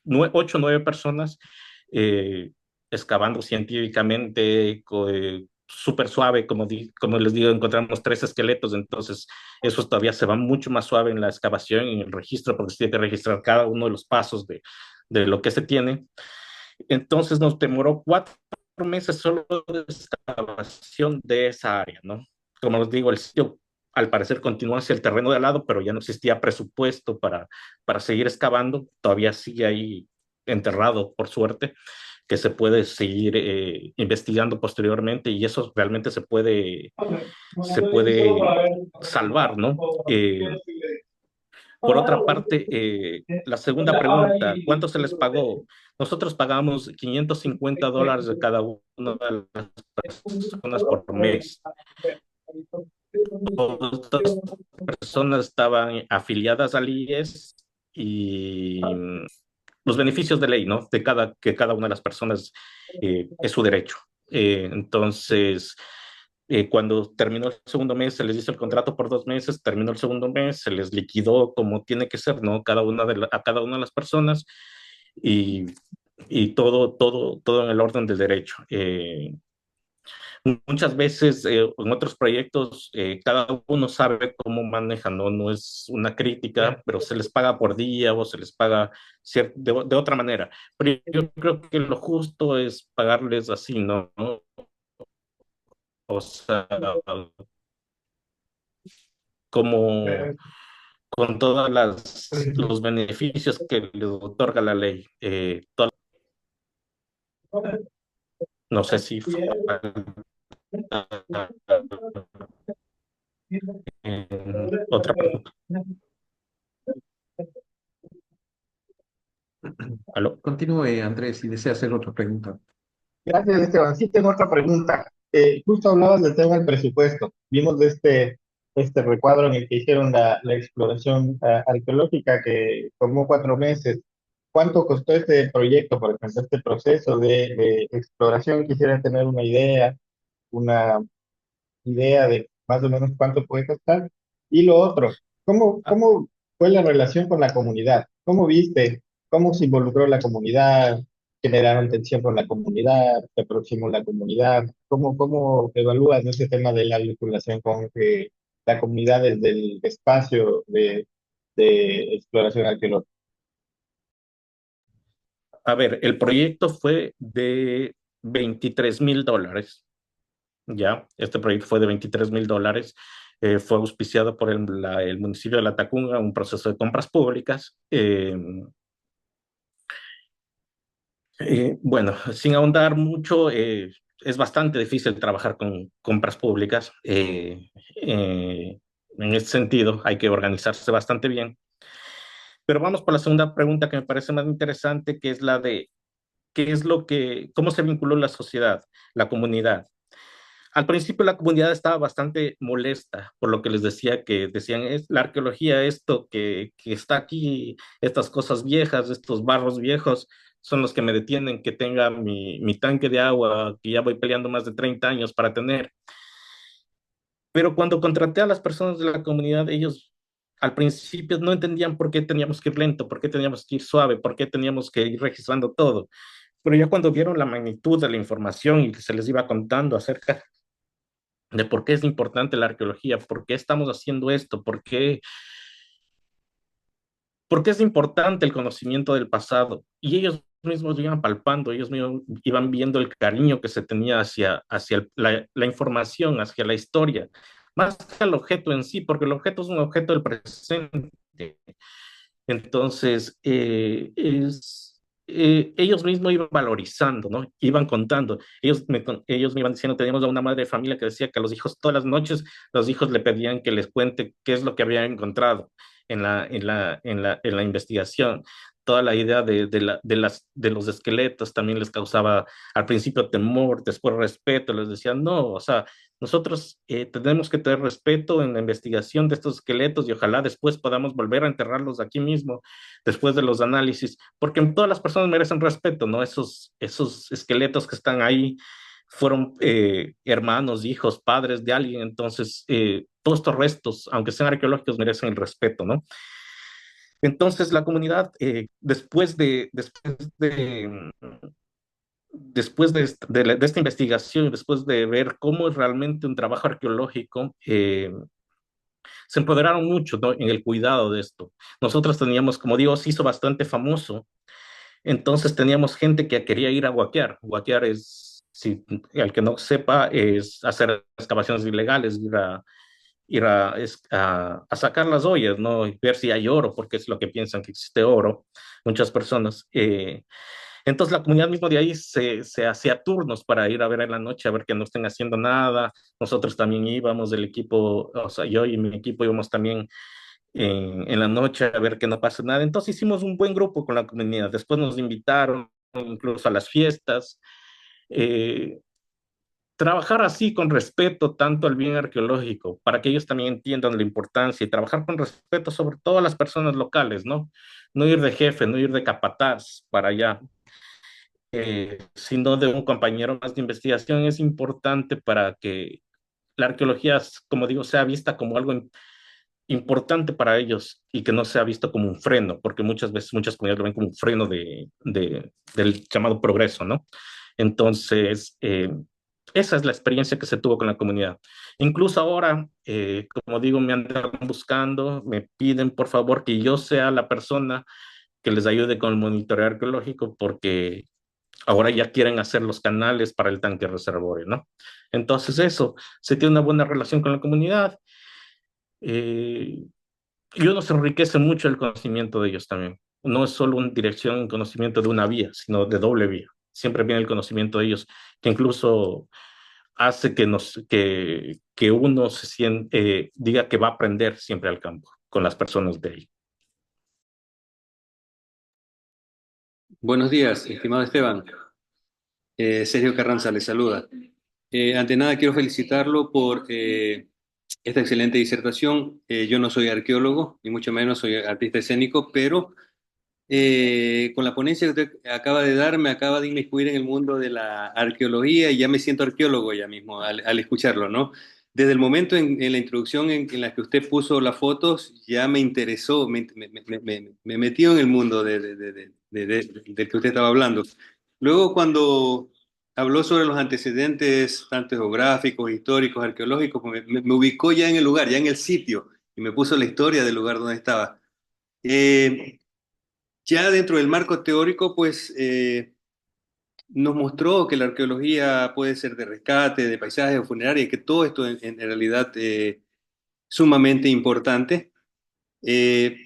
o 9 personas, eh, excavando científicamente, súper suave, como les digo, encontramos 3 esqueletos, entonces eso todavía se va mucho más suave en la excavación, en el registro, porque se tiene que registrar cada uno de los pasos de lo que se tiene. Entonces nos demoró 4 meses solo de excavación de esa área, ¿no? Como les digo, el sitio al parecer continúa hacia el terreno de al lado, pero ya no existía presupuesto para seguir excavando. Todavía sigue ahí enterrado, por suerte, que se puede seguir investigando posteriormente y eso realmente se puede salvar, ¿no? Por otra parte, la segunda pregunta, ¿cuánto se les pagó? Nosotros pagamos $550 de cada una de las personas por mes. Todas las personas estaban afiliadas al IES y los beneficios de ley, ¿no? Que cada una de las personas es su derecho. Entonces, cuando terminó el segundo mes, se les hizo el contrato por 2 meses, terminó el segundo mes, se les liquidó como tiene que ser, ¿no? A cada una de las personas y todo en el orden del derecho. Muchas veces en otros proyectos cada uno sabe cómo manejan, ¿no? No es una crítica, pero se les paga por día o se les paga de otra manera. Pero yo creo que lo justo es pagarles así, ¿no? O sea, como con todos los beneficios que les otorga la ley. No sé si otra pregunta. ¿Aló? Continúe, Andrés, si desea hacer otra pregunta. Gracias, Esteban. Sí, tengo otra pregunta. Justo hablabas del tema del presupuesto. Vimos de este recuadro en el que hicieron la exploración arqueológica que tomó 4 meses. ¿Cuánto costó este proyecto, por ejemplo, este proceso de exploración? Quisiera tener una idea de más o menos cuánto puede costar. Y lo otro, ¿cómo fue la relación con la comunidad? ¿Cómo viste? ¿Cómo se involucró la comunidad? ¿Generaron tensión con la comunidad? ¿Se aproximó la comunidad? ¿Cómo evalúas ese tema de la vinculación con la comunidad desde el espacio de exploración arqueológica? A ver, el proyecto fue de $23,000. Ya, este proyecto fue de $23,000. Fue auspiciado por el municipio de La Tacunga, un proceso de compras públicas. Bueno, sin ahondar mucho, es bastante difícil trabajar con compras públicas. En ese sentido, hay que organizarse bastante bien. Pero vamos por la segunda pregunta que me parece más interesante, que es la de cómo se vinculó la sociedad, la comunidad. Al principio la comunidad estaba bastante molesta por lo que les decía, que decían, es la arqueología, esto que está aquí, estas cosas viejas, estos barros viejos, son los que me detienen que tenga mi tanque de agua, que ya voy peleando más de 30 años para tener. Pero cuando contraté a las personas de la comunidad, ellos al principio no entendían por qué teníamos que ir lento, por qué teníamos que ir suave, por qué teníamos que ir registrando todo. Pero ya cuando vieron la magnitud de la información y que se les iba contando acerca de por qué es importante la arqueología, por qué estamos haciendo esto, por qué es importante el conocimiento del pasado. Y ellos mismos iban palpando, ellos mismos iban viendo el cariño que se tenía hacia la información, hacia la historia, más que el objeto en sí, porque el objeto es un objeto del presente. Entonces, ellos mismos iban valorizando, ¿no? Iban contando. Ellos me iban diciendo, teníamos a una madre de familia que decía que a los hijos todas las noches, los hijos le pedían que les cuente qué es lo que habían encontrado en la investigación. Toda la idea de los esqueletos también les causaba al principio temor, después respeto. Les decían, no, o sea, nosotros tenemos que tener respeto en la investigación de estos esqueletos y ojalá después podamos volver a enterrarlos aquí mismo, después de los análisis, porque todas las personas merecen respeto, ¿no? Esos esqueletos que están ahí fueron hermanos, hijos, padres de alguien, entonces todos estos restos, aunque sean arqueológicos, merecen el respeto, ¿no? Entonces la comunidad, después de esta investigación, después de ver cómo es realmente un trabajo arqueológico, se empoderaron mucho, ¿no? En el cuidado de esto. Nosotros teníamos, como digo, se hizo bastante famoso, entonces teníamos gente que quería ir a huaquear. Huaquear es, si el que no sepa, es hacer excavaciones ilegales, ir a sacar las ollas, ¿no? Y ver si hay oro, porque es lo que piensan que existe oro, muchas personas. Entonces la comunidad mismo de ahí se hacía turnos para ir a ver en la noche, a ver que no estén haciendo nada. Nosotros también íbamos del equipo, o sea, yo y mi equipo íbamos también en la noche a ver que no pase nada. Entonces hicimos un buen grupo con la comunidad. Después nos invitaron incluso a las fiestas. Eh, Trabajar así con respeto tanto al bien arqueológico, para que ellos también entiendan la importancia y trabajar con respeto sobre todo a las personas locales, ¿no? No ir de jefe, no ir de capataz para allá, sino de un compañero más de investigación es importante para que la arqueología, como digo, sea vista como algo importante para ellos y que no sea visto como un freno, porque muchas veces muchas comunidades lo ven como un freno del llamado progreso, ¿no? Entonces, Esa es la experiencia que se tuvo con la comunidad. Incluso ahora, como digo, me andan buscando, me piden por favor que yo sea la persona que les ayude con el monitoreo arqueológico porque ahora ya quieren hacer los canales para el tanque reservorio, ¿no? Entonces eso, se tiene una buena relación con la comunidad eh, y uno se enriquece mucho el conocimiento de ellos también. No es solo una dirección, un conocimiento de una vía, sino de doble vía. Siempre viene el conocimiento de ellos, que incluso hace que uno se siente, diga que va a aprender siempre al campo con las personas de ahí. Buenos días, estimado Esteban. Sergio Carranza le saluda. Ante nada, quiero felicitarlo por esta excelente disertación. Yo no soy arqueólogo, ni mucho menos soy artista escénico, pero con la ponencia que usted acaba de dar, me acaba de inmiscuir en el mundo de la arqueología y ya me siento arqueólogo ya mismo al escucharlo, ¿no? Desde el momento en la introducción en la que usted puso las fotos, ya me interesó, me metió en el mundo del que usted estaba hablando. Luego, cuando habló sobre los antecedentes, tanto geográficos, históricos, arqueológicos, me ubicó ya en el lugar, ya en el sitio, y me puso la historia del lugar donde estaba. Eh, ya dentro del marco teórico, pues nos mostró que la arqueología puede ser de rescate, de paisajes o funeraria, y que todo esto en realidad sumamente importante. Eh,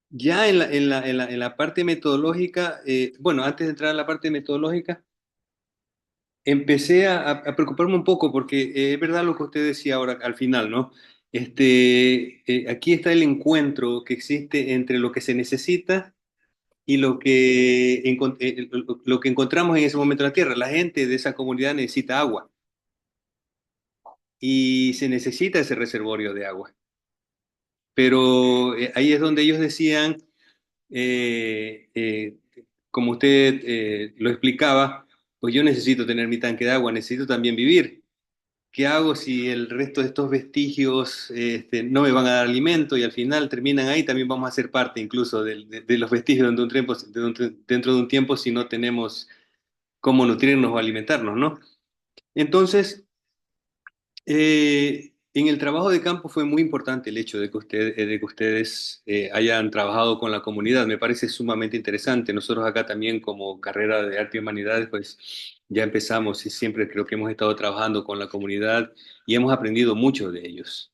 ya en la parte metodológica, bueno, antes de entrar a la parte metodológica, empecé a preocuparme un poco porque es verdad lo que usted decía ahora al final, ¿no? Aquí está el encuentro que existe entre lo que se necesita y lo que encontramos en ese momento en la Tierra. La gente de esa comunidad necesita agua y se necesita ese reservorio de agua. Pero ahí es donde ellos decían, eh, eh, como usted lo explicaba, pues yo necesito tener mi tanque de agua, necesito también vivir. ¿Qué hago si el resto de estos vestigios no me van a dar alimento y al final terminan ahí? También vamos a ser parte incluso de los vestigios dentro de un tiempo si no tenemos cómo nutrirnos o alimentarnos, ¿no? Entonces, en el trabajo de campo fue muy importante el hecho de que ustedes hayan trabajado con la comunidad. Me parece sumamente interesante. Nosotros acá también como carrera de arte y humanidades, pues ya empezamos y siempre creo que hemos estado trabajando con la comunidad y hemos aprendido mucho de ellos.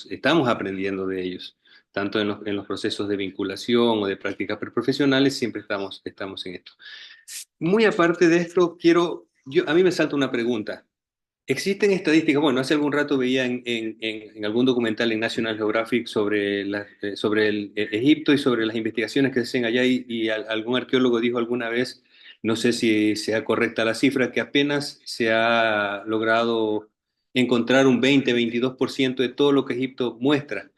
Estamos aprendiendo de ellos, tanto en los procesos de vinculación o de prácticas preprofesionales, siempre estamos en esto. Muy aparte de esto, a mí me salta una pregunta. Existen estadísticas, bueno, hace algún rato veía en algún documental en National Geographic sobre, sobre Egipto y sobre las investigaciones que se hacen allá y algún arqueólogo dijo alguna vez, no sé si sea correcta la cifra, que apenas se ha logrado encontrar un 20-22% de todo lo que Egipto muestra.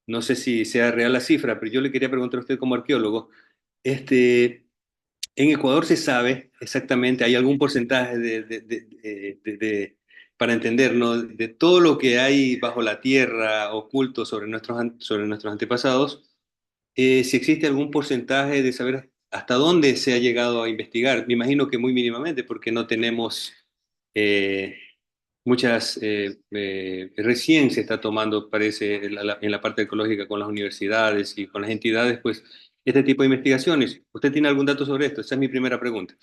No sé si sea real la cifra, pero yo le quería preguntar a usted como arqueólogo, este, en Ecuador se sabe exactamente, hay algún porcentaje para entender, ¿no? De todo lo que hay bajo la tierra oculto sobre nuestros antepasados, si existe algún porcentaje de saber hasta dónde se ha llegado a investigar. Me imagino que muy mínimamente, porque no tenemos eh, recién se está tomando, parece, en la parte ecológica con las universidades y con las entidades, pues este tipo de investigaciones. ¿Usted tiene algún dato sobre esto? Esa es mi primera pregunta.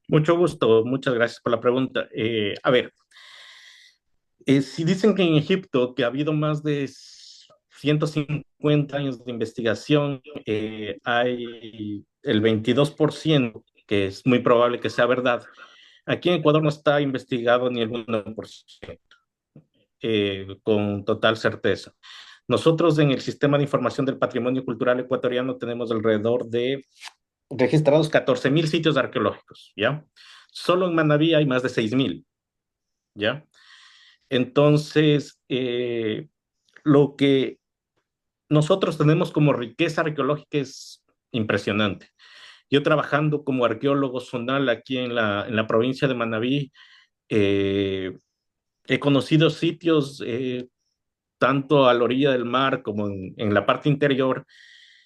Mucho gusto, muchas gracias por la pregunta. A ver, si dicen que en Egipto que ha habido más de 150 años de investigación, hay el 22%, que es muy probable que sea verdad. Aquí en Ecuador no está investigado ni el 1%, con total certeza. Nosotros en el Sistema de Información del Patrimonio Cultural Ecuatoriano tenemos alrededor de registrados 14.000 sitios arqueológicos, ¿ya? Solo en Manabí hay más de 6.000, ¿ya? Entonces, lo que nosotros tenemos como riqueza arqueológica es impresionante. Yo trabajando como arqueólogo zonal aquí en la provincia de Manabí, eh, he conocido sitios tanto a la orilla del mar como en la parte interior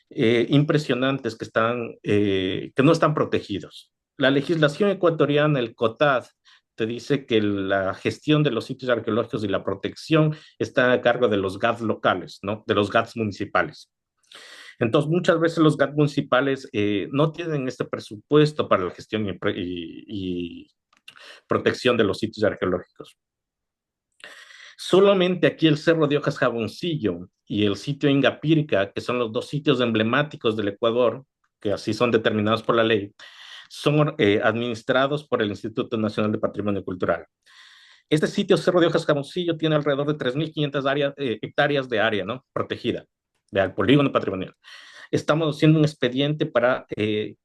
impresionantes que no están protegidos. la legislación ecuatoriana, el COTAD, te dice que la gestión de los sitios arqueológicos y la protección está a cargo de los GATS locales, ¿no? De los GATS municipales. Entonces, muchas veces los GATS municipales no tienen este presupuesto para la gestión y protección de los sitios arqueológicos. Solamente aquí el Cerro de Hojas Jaboncillo y el sitio Ingapirca, que son los dos sitios emblemáticos del Ecuador, que así son determinados por la ley, son administrados por el Instituto Nacional de Patrimonio Cultural. Este sitio, Cerro de Hojas Jaboncillo, tiene alrededor de 3.500 hectáreas de área, ¿no? Protegida, del polígono patrimonial. Estamos haciendo un expediente para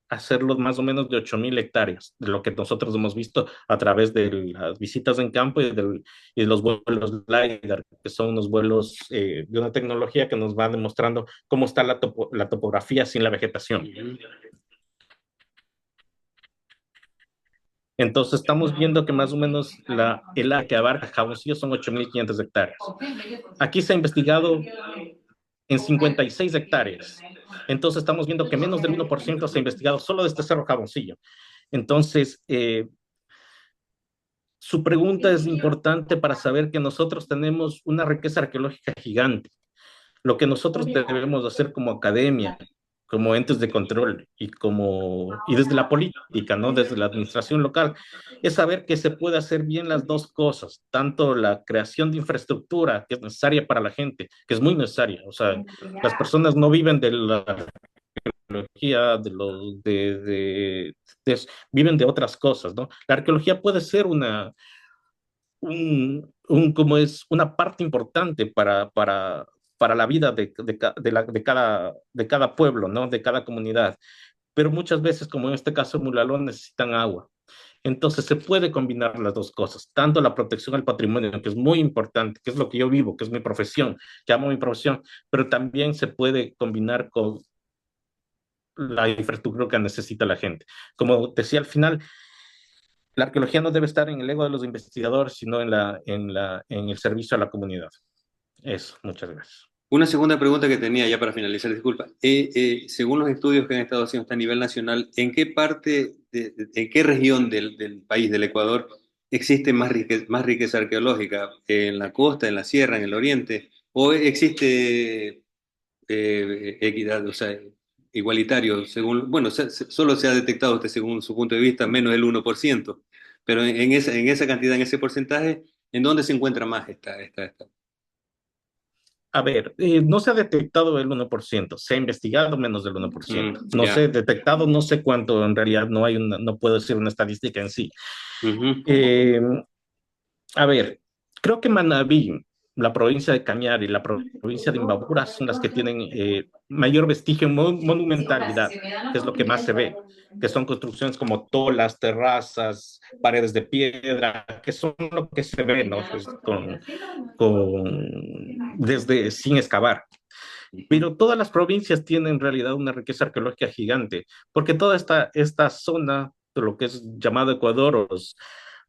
hacerlo más o menos de 8.000 hectáreas, de lo que nosotros hemos visto a través de las visitas en campo y de los vuelos LiDAR, que son unos vuelos de una tecnología que nos va demostrando cómo está la topografía sin la vegetación. Entonces estamos viendo que más o menos el área que abarca Jaboncillo son 8.500 hectáreas. Aquí se ha investigado en 56 hectáreas. Entonces estamos viendo que menos del 1% se ha investigado solo de este Cerro Jaboncillo. Entonces, su pregunta es importante para saber que nosotros tenemos una riqueza arqueológica gigante. Lo que nosotros debemos hacer como academia, como entes de control y desde la política, ¿no? Desde la administración local, es saber que se puede hacer bien las dos cosas, tanto la creación de infraestructura que es necesaria para la gente, que es muy necesaria, o sea, las personas no viven de la arqueología, viven de otras cosas, ¿no? La arqueología puede ser como es una parte importante para la vida de cada pueblo, ¿no? De cada comunidad. Pero muchas veces, como en este caso Mulalón, necesitan agua. Entonces se puede combinar las dos cosas, tanto la protección al patrimonio, que es muy importante, que es lo que yo vivo, que es mi profesión, que amo mi profesión, pero también se puede combinar con la infraestructura que necesita la gente. Como decía al final, la arqueología no debe estar en el ego de los investigadores, sino en el servicio a la comunidad. Eso, muchas gracias. Una segunda pregunta que tenía ya para finalizar, disculpa. Según los estudios que han estado haciendo a nivel nacional, ¿en qué parte, en qué región del país, del Ecuador, existe más riqueza arqueológica? ¿En la costa, en la sierra, en el oriente? ¿O existe equidad, o sea, igualitario? Según, bueno, solo se ha detectado según su punto de vista menos del 1%, pero en esa cantidad, en ese porcentaje, ¿en dónde se encuentra más esta? A ver, no se ha detectado el 1%, se ha investigado menos del 1%. No Ya. sé, detectado no sé cuánto, en realidad no puedo decir una estadística en sí. A ver, creo que Manabí, la provincia de Cañar y la provincia de Imbabura son las que tienen mayor vestigio en monumentalidad, que es lo que más se ve, que son construcciones como tolas, terrazas, paredes de piedra, que son lo que se ve, ¿no? Pues desde sin excavar. Pero todas las provincias tienen en realidad una riqueza arqueológica gigante, porque toda esta zona de lo que es llamado Ecuador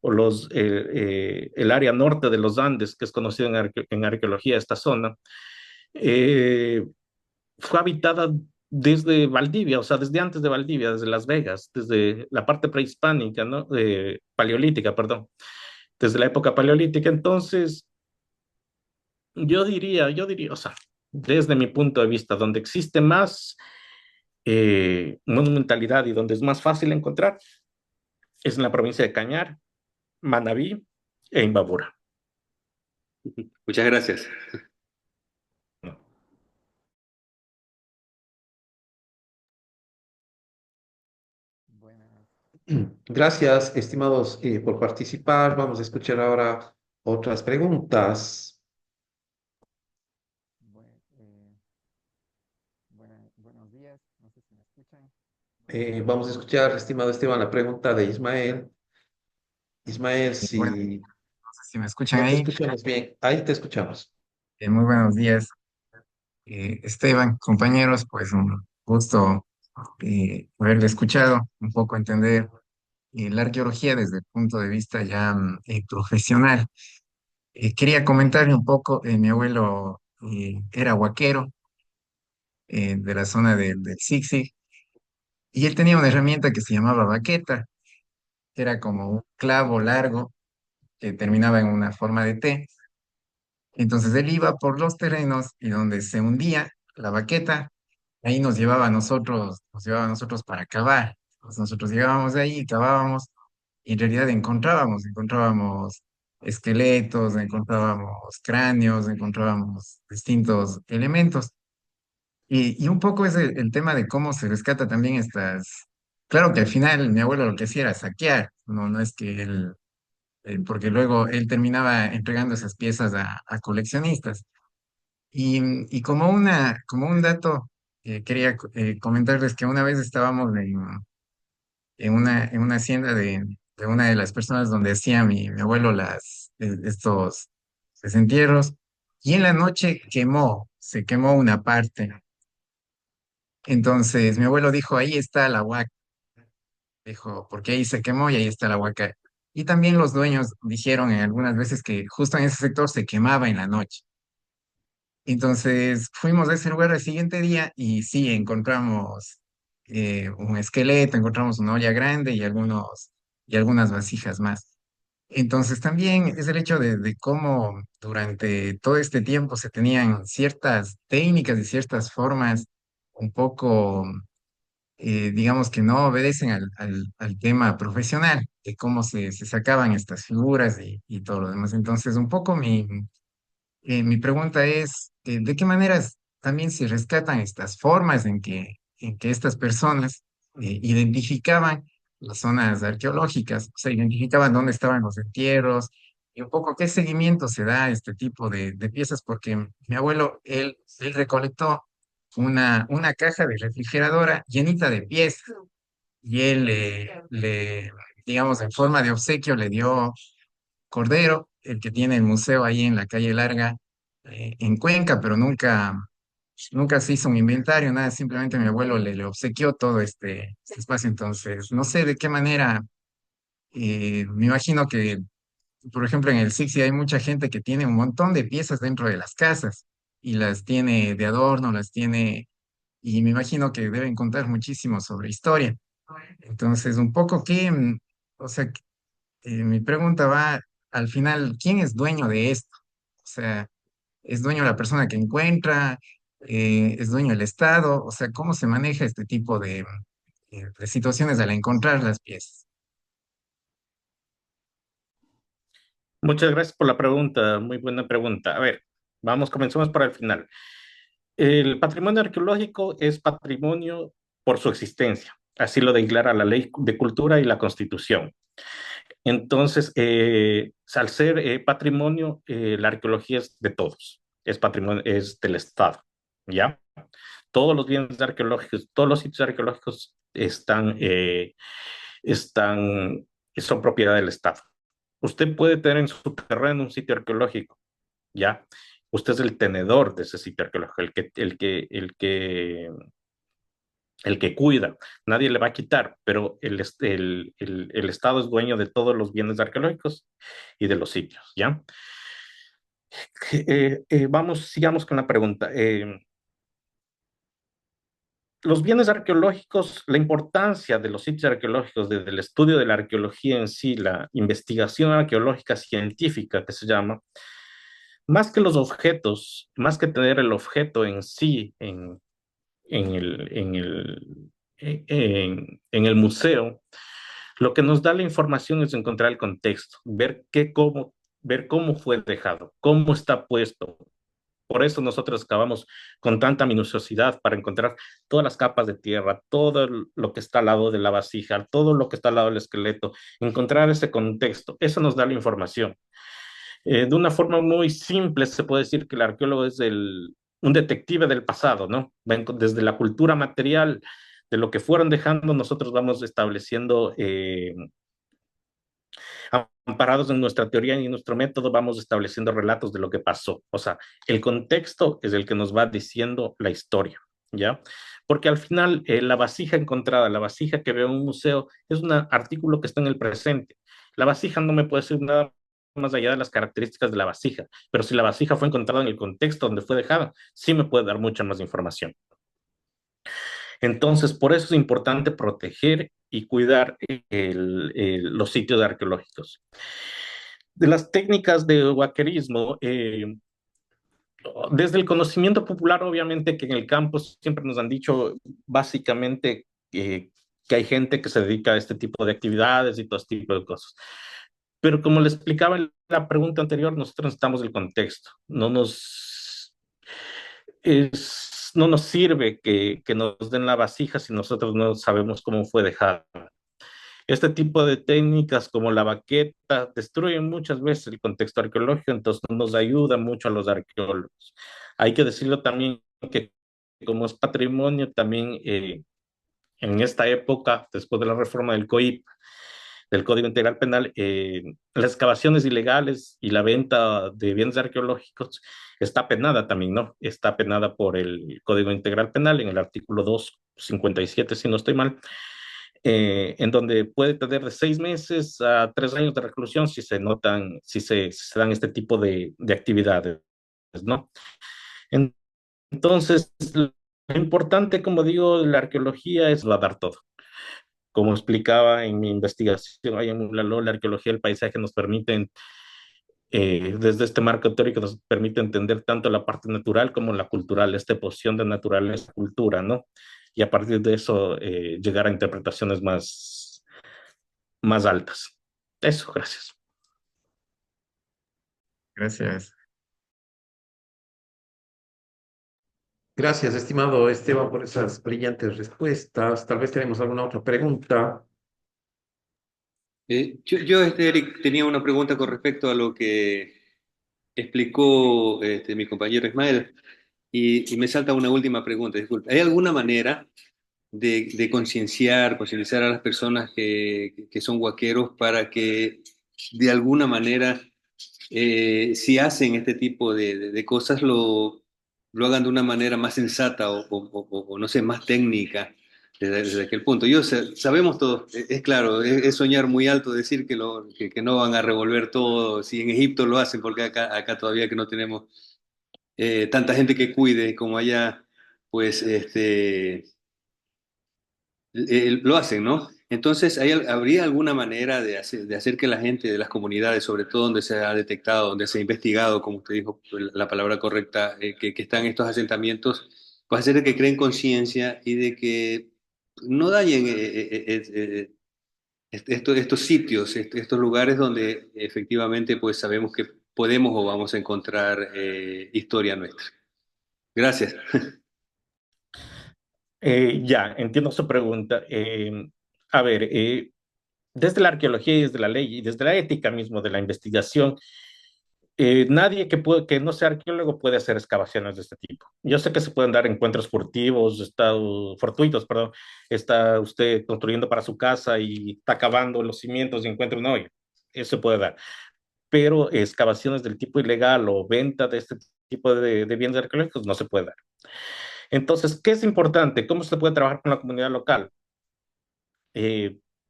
el área norte de los Andes, que es conocida en arqueología esta zona, fue habitada desde Valdivia, o sea, desde antes de Valdivia, desde Las Vegas, desde la parte prehispánica, ¿no? Paleolítica, perdón, desde la época paleolítica. Entonces, yo diría, o sea, desde mi punto de vista, donde existe más monumentalidad y donde es más fácil encontrar, es en la provincia de Cañar, Manabí e Imbabura. Muchas gracias. Gracias, estimados, por participar. Vamos a escuchar ahora otras preguntas. Buenos días, no sé si me escuchan. Vamos a escuchar, estimado Esteban, la pregunta de Ismael. Ismael, Bueno, si no sé si me escuchan no te ahí. escuchamos bien, ahí te escuchamos. Muy buenos días, Esteban, compañeros, pues un gusto haberle escuchado, un poco entender la arqueología desde el punto de vista ya profesional. Quería comentarle un poco, mi abuelo era huaquero de la zona del Zig-Zig, y él tenía una herramienta que se llamaba baqueta. era como un clavo largo que terminaba en una forma de T. Entonces él iba por los terrenos y donde se hundía la baqueta, ahí nos llevaba a nosotros para cavar. Pues nosotros llegábamos de ahí y cavábamos y en realidad encontrábamos esqueletos, encontrábamos cráneos, encontrábamos distintos elementos. Y un poco es el tema de cómo se rescata también estas... Claro que al final mi abuelo lo que hacía era saquear, no es que él, porque luego él terminaba entregando esas piezas a coleccionistas. Y como un dato, quería comentarles que una vez estábamos en una hacienda de una de las personas donde hacía mi abuelo estos desentierros, y en la noche se quemó una parte. Entonces mi abuelo dijo, ahí está la huaca, dijo, porque ahí se quemó y ahí está la huaca. Y también los dueños dijeron en algunas veces que justo en ese sector se quemaba en la noche. Entonces fuimos a ese lugar el siguiente día y sí, encontramos un esqueleto, encontramos una olla grande y algunas vasijas más. Entonces también es el hecho de cómo durante todo este tiempo se tenían ciertas técnicas y ciertas formas un poco, digamos que no obedecen al tema profesional, de cómo se sacaban estas figuras y todo lo demás. Entonces un poco mi pregunta es, ¿de qué maneras también se rescatan estas formas en que estas personas identificaban las zonas arqueológicas, o sea, identificaban dónde estaban los entierros y un poco qué seguimiento se da a este tipo de piezas? Porque mi abuelo, él recolectó una caja de refrigeradora llenita de piezas y él digamos, en forma de obsequio le dio Cordero, el que tiene el museo ahí en la calle Larga, en Cuenca, pero nunca se hizo un inventario, nada, simplemente mi abuelo le obsequió todo este espacio. Entonces, no sé de qué manera, me imagino que, por ejemplo, en el Sixi hay mucha gente que tiene un montón de piezas dentro de las casas y las tiene de adorno, y me imagino que deben contar muchísimo sobre historia. Entonces, un poco o sea, mi pregunta va al final, ¿quién es dueño de esto? O sea, ¿es dueño la persona que encuentra? ¿Es dueño el Estado? O sea, ¿cómo se maneja este tipo de situaciones al encontrar las piezas? Muchas gracias por la pregunta, muy buena pregunta. A ver, comencemos por el final. El patrimonio arqueológico es patrimonio por su existencia, así lo declara la Ley de Cultura y la Constitución. Entonces, al ser patrimonio, la arqueología es de todos, es patrimonio, es del Estado, ¿ya? Todos los bienes arqueológicos, todos los sitios arqueológicos están, son propiedad del Estado. Usted puede tener en su terreno un sitio arqueológico, ¿ya? Usted es el tenedor de ese sitio arqueológico, el que cuida, nadie le va a quitar, pero el Estado es dueño de todos los bienes arqueológicos y de los sitios, ¿ya? Sigamos con la pregunta. Los bienes arqueológicos, la importancia de los sitios arqueológicos, desde el estudio de la arqueología en sí, la investigación arqueológica científica que se llama, más que los objetos, más que tener el objeto en sí, en el, en el, en el museo, lo que nos da la información es encontrar el contexto, ver cómo fue dejado, cómo está puesto. Por eso nosotros excavamos con tanta minuciosidad para encontrar todas las capas de tierra, todo lo que está al lado de la vasija, todo lo que está al lado del esqueleto, encontrar ese contexto. Eso nos da la información. De una forma muy simple se puede decir que el arqueólogo es un detective del pasado, ¿no? Desde la cultura material, de lo que fueron dejando, nosotros vamos estableciendo, amparados en nuestra teoría y en nuestro método, vamos estableciendo relatos de lo que pasó. O sea, el contexto es el que nos va diciendo la historia, ¿ya? Porque al final, la vasija encontrada, la vasija que veo en un museo, es un artículo que está en el presente. La vasija no me puede decir nada más allá de las características de la vasija, pero si la vasija fue encontrada en el contexto donde fue dejada, sí me puede dar mucha más información. Entonces, por eso es importante proteger y cuidar los sitios arqueológicos. De las técnicas de huaquerismo, desde el conocimiento popular, obviamente que en el campo siempre nos han dicho básicamente que hay gente que se dedica a este tipo de actividades y todo este tipo de cosas. Pero como le explicaba en la pregunta anterior, nosotros necesitamos el contexto. No nos sirve que nos den la vasija si nosotros no sabemos cómo fue dejada. Este tipo de técnicas como la baqueta destruyen muchas veces el contexto arqueológico, entonces no nos ayuda mucho a los arqueólogos. Hay que decirlo también que como es patrimonio, también en esta época, después de la reforma del COIP, del Código Integral Penal, las excavaciones ilegales y la venta de bienes arqueológicos está penada también, ¿no? Está penada por el Código Integral Penal en el artículo 257, si no estoy mal, en donde puede tener de 6 meses a 3 años de reclusión si se notan, si se dan este tipo de actividades, ¿no? Entonces, lo importante, como digo, de la arqueología es va a dar todo. Como explicaba en mi investigación ahí en Mulaló, la arqueología del paisaje nos permite, desde este marco teórico, nos permite entender tanto la parte natural como la cultural, esta posición de naturaleza cultura, ¿no? Y a partir de eso llegar a interpretaciones más altas. Eso, gracias. Gracias. Gracias, estimado Esteban, por esas brillantes respuestas. Tal vez tenemos alguna otra pregunta. Eric, tenía una pregunta con respecto a lo que explicó mi compañero Ismael y me salta una última pregunta, disculpe. ¿Hay alguna manera de concientizar a las personas que son huaqueros para que de alguna manera, si hacen este tipo de cosas, lo hagan de una manera más sensata o no sé, más técnica desde aquel punto? Sabemos todos, es claro, es soñar muy alto decir que no van a revolver todo, si en Egipto lo hacen, porque acá todavía que no tenemos tanta gente que cuide como allá, pues lo hacen, ¿no? Entonces, ¿habría alguna manera de hacer que la gente de las comunidades, sobre todo donde se ha detectado, donde se ha investigado, como usted dijo, la palabra correcta, que están estos asentamientos, pues hacer que creen conciencia y de que no dañen estos sitios, estos lugares donde efectivamente pues sabemos que podemos o vamos a encontrar historia nuestra? Gracias. Ya, entiendo su pregunta. A ver, desde la arqueología y desde la ley y desde la ética mismo de la investigación, nadie que no sea arqueólogo puede hacer excavaciones de este tipo. Yo sé que se pueden dar encuentros fortuitos, perdón. Está usted construyendo para su casa y está cavando los cimientos y encuentra un hoyo. Eso se puede dar. Pero excavaciones del tipo ilegal o venta de este tipo de bienes arqueológicos no se puede dar. Entonces, ¿qué es importante? ¿Cómo se puede trabajar con la comunidad local?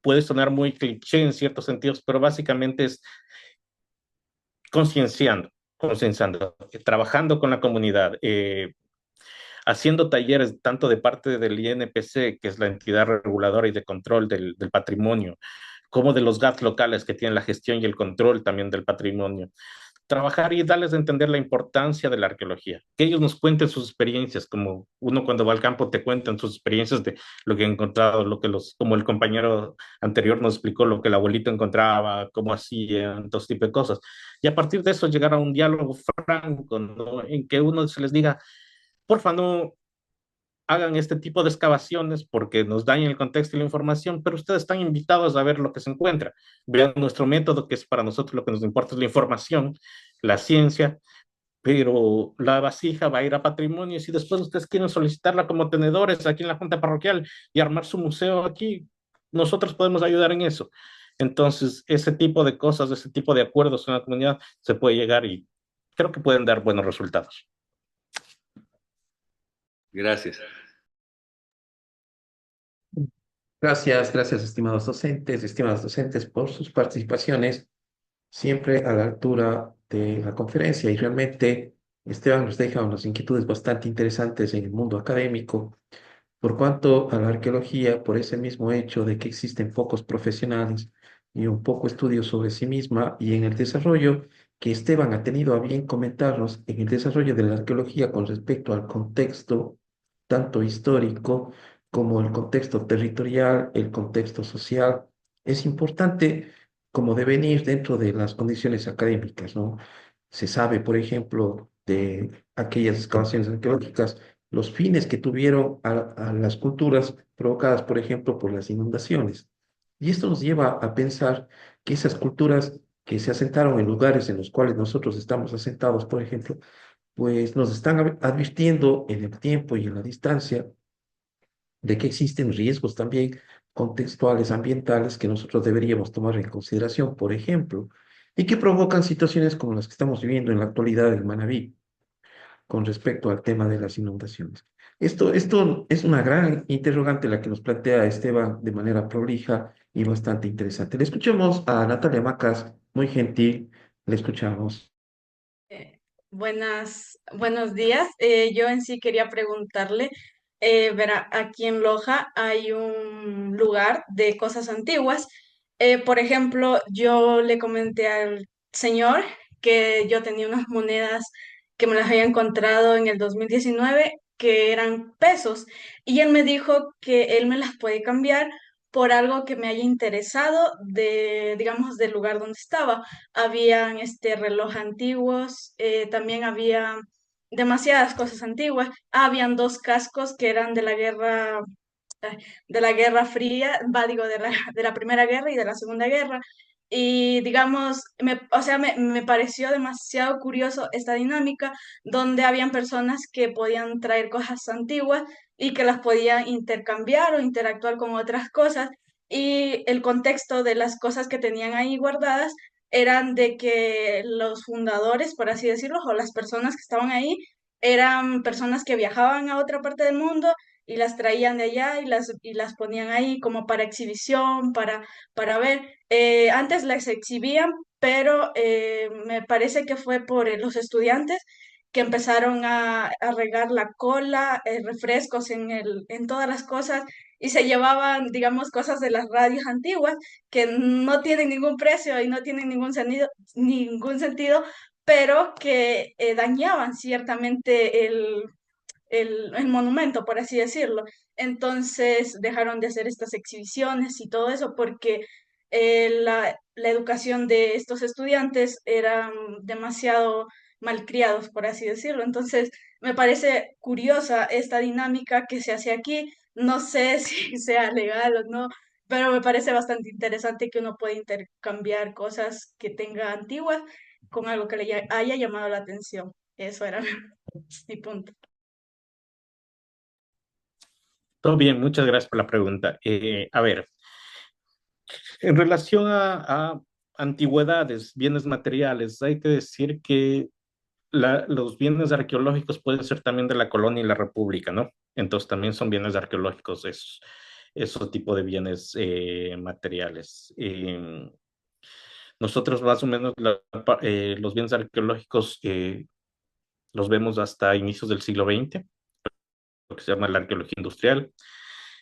Puede sonar muy cliché en ciertos sentidos, pero básicamente es concienciando, trabajando con la comunidad, haciendo talleres tanto de parte del INPC, que es la entidad reguladora y de control del patrimonio, como de los GATS locales que tienen la gestión y el control también del patrimonio. Trabajar y darles a entender la importancia de la arqueología, que ellos nos cuenten sus experiencias, como uno cuando va al campo te cuentan sus experiencias de lo que han encontrado, como el compañero anterior nos explicó, lo que el abuelito encontraba, cómo hacían, todo tipo de cosas. Y a partir de eso llegar a un diálogo franco, ¿no? En que uno se les diga, porfa, no hagan este tipo de excavaciones porque nos dañan el contexto y la información, pero ustedes están invitados a ver lo que se encuentra. Vean nuestro método, que es para nosotros lo que nos importa es la información, la ciencia, pero la vasija va a ir a patrimonio y si después ustedes quieren solicitarla como tenedores aquí en la Junta Parroquial y armar su museo aquí, nosotros podemos ayudar en eso. Entonces, ese tipo de cosas, ese tipo de acuerdos en la comunidad se puede llegar y creo que pueden dar buenos resultados. Gracias. Gracias, estimados docentes, por sus participaciones, siempre a la altura de la conferencia. Y realmente Esteban nos deja unas inquietudes bastante interesantes en el mundo académico, por cuanto a la arqueología, por ese mismo hecho de que existen pocos profesionales y un poco estudio sobre sí misma y en el desarrollo que Esteban ha tenido a bien comentarnos en el desarrollo de la arqueología con respecto al contexto tanto histórico como el contexto territorial, el contexto social, es importante como devenir dentro de las condiciones académicas, ¿no? Se sabe, por ejemplo, de aquellas excavaciones arqueológicas, los fines que tuvieron a las culturas provocadas, por ejemplo, por las inundaciones. Y esto nos lleva a pensar que esas culturas que se asentaron en lugares en los cuales nosotros estamos asentados, por ejemplo, pues nos están advirtiendo en el tiempo y en la distancia de que existen riesgos también contextuales, ambientales, que nosotros deberíamos tomar en consideración, por ejemplo, y que provocan situaciones como las que estamos viviendo en la actualidad en Manabí con respecto al tema de las inundaciones. Esto es una gran interrogante la que nos plantea Esteban de manera prolija y bastante interesante. Le escuchemos a Natalia Macas, muy gentil, le escuchamos. Buenos días. Yo en sí quería preguntarle, verá, aquí en Loja hay un lugar de cosas antiguas. Por ejemplo, yo le comenté al señor que yo tenía unas monedas que me las había encontrado en el 2019 que eran pesos y él me dijo que él me las puede cambiar por algo que me haya interesado de, digamos, del lugar donde estaba. Habían relojes antiguos, también había demasiadas cosas antiguas. Habían dos cascos que eran de la Guerra Fría, digo, de la Primera Guerra y de la Segunda Guerra. Y digamos, o sea, me pareció demasiado curioso esta dinámica donde habían personas que podían traer cosas antiguas y que las podían intercambiar o interactuar con otras cosas. Y el contexto de las cosas que tenían ahí guardadas eran de que los fundadores, por así decirlo, o las personas que estaban ahí, eran personas que viajaban a otra parte del mundo y las traían de allá y las ponían ahí como para exhibición, para ver. Antes las exhibían, pero me parece que fue por los estudiantes que empezaron a regar la cola, refrescos en todas las cosas y se llevaban, digamos, cosas de las radios antiguas que no tienen ningún precio y no tienen ningún sentido, pero que dañaban ciertamente el monumento, por así decirlo. Entonces dejaron de hacer estas exhibiciones y todo eso porque la educación de estos estudiantes eran demasiado malcriados, por así decirlo. Entonces me parece curiosa esta dinámica que se hace aquí. No sé si sea legal o no, pero me parece bastante interesante que uno puede intercambiar cosas que tenga antiguas con algo que le haya llamado la atención. Eso era mi punto. Todo bien, muchas gracias por la pregunta. A ver, en relación a antigüedades, bienes materiales, hay que decir que los bienes arqueológicos pueden ser también de la colonia y la república, ¿no? Entonces también son bienes arqueológicos esos tipo de bienes materiales. Nosotros más o menos los bienes arqueológicos los vemos hasta inicios del siglo XX, lo que se llama la arqueología industrial.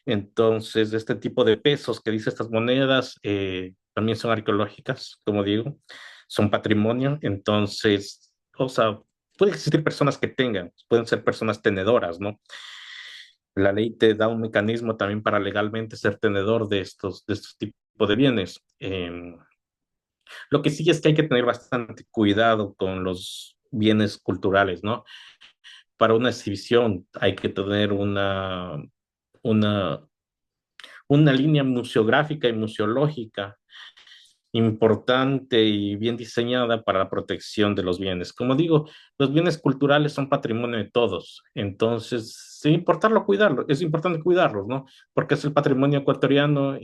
Entonces, este tipo de pesos que dice estas monedas también son arqueológicas, como digo, son patrimonio. Entonces, o sea, puede existir personas que tengan, pueden ser personas tenedoras, ¿no? La ley te da un mecanismo también para legalmente ser tenedor de estos tipos de bienes. Lo que sí es que hay que tener bastante cuidado con los bienes culturales, ¿no? Para una exhibición hay que tener una, una línea museográfica y museológica importante y bien diseñada para la protección de los bienes. Como digo, los bienes culturales son patrimonio de todos, entonces, sin importarlo, cuidarlo, es importante cuidarlos, ¿no? Porque es el patrimonio ecuatoriano,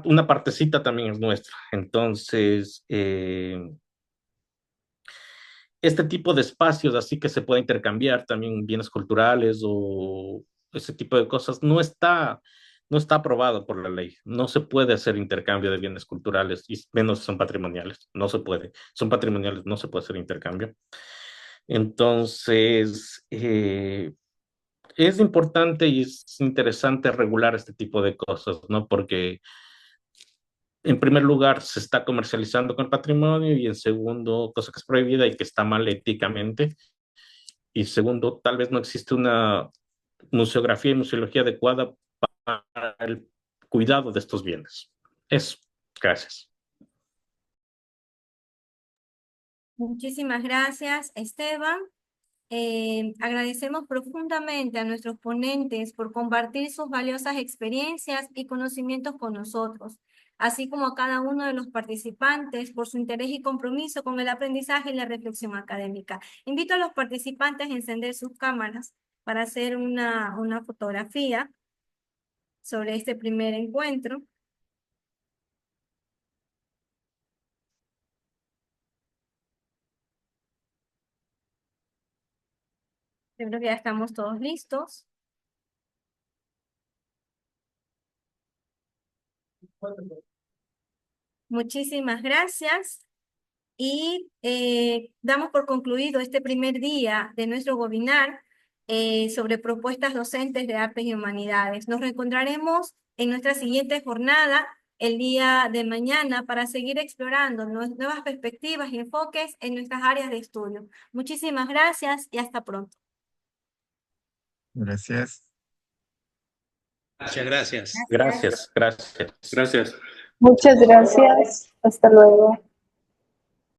una partecita también es nuestra. Entonces, este tipo de espacios, así que se puede intercambiar también bienes culturales o ese tipo de cosas, no está aprobado por la ley. No se puede hacer intercambio de bienes culturales y menos son patrimoniales. No se puede. Son patrimoniales, no se puede hacer intercambio. Entonces, es importante y es interesante regular este tipo de cosas, ¿no? Porque en primer lugar se está comercializando con el patrimonio y en segundo, cosa que es prohibida y que está mal éticamente. Y segundo, tal vez no existe una museografía y museología adecuada para el cuidado de estos bienes. Eso, gracias. Muchísimas gracias, Esteban. Agradecemos profundamente a nuestros ponentes por compartir sus valiosas experiencias y conocimientos con nosotros, así como a cada uno de los participantes por su interés y compromiso con el aprendizaje y la reflexión académica. Invito a los participantes a encender sus cámaras para hacer una fotografía sobre este primer encuentro. Yo creo que ya estamos todos listos. Muchísimas gracias y damos por concluido este primer día de nuestro webinar sobre propuestas docentes de artes y humanidades. Nos reencontraremos en nuestra siguiente jornada el día de mañana para seguir explorando nuevas perspectivas y enfoques en nuestras áreas de estudio. Muchísimas gracias y hasta pronto. Gracias. Muchas gracias. Gracias, gracias. Gracias. Muchas gracias. Hasta luego.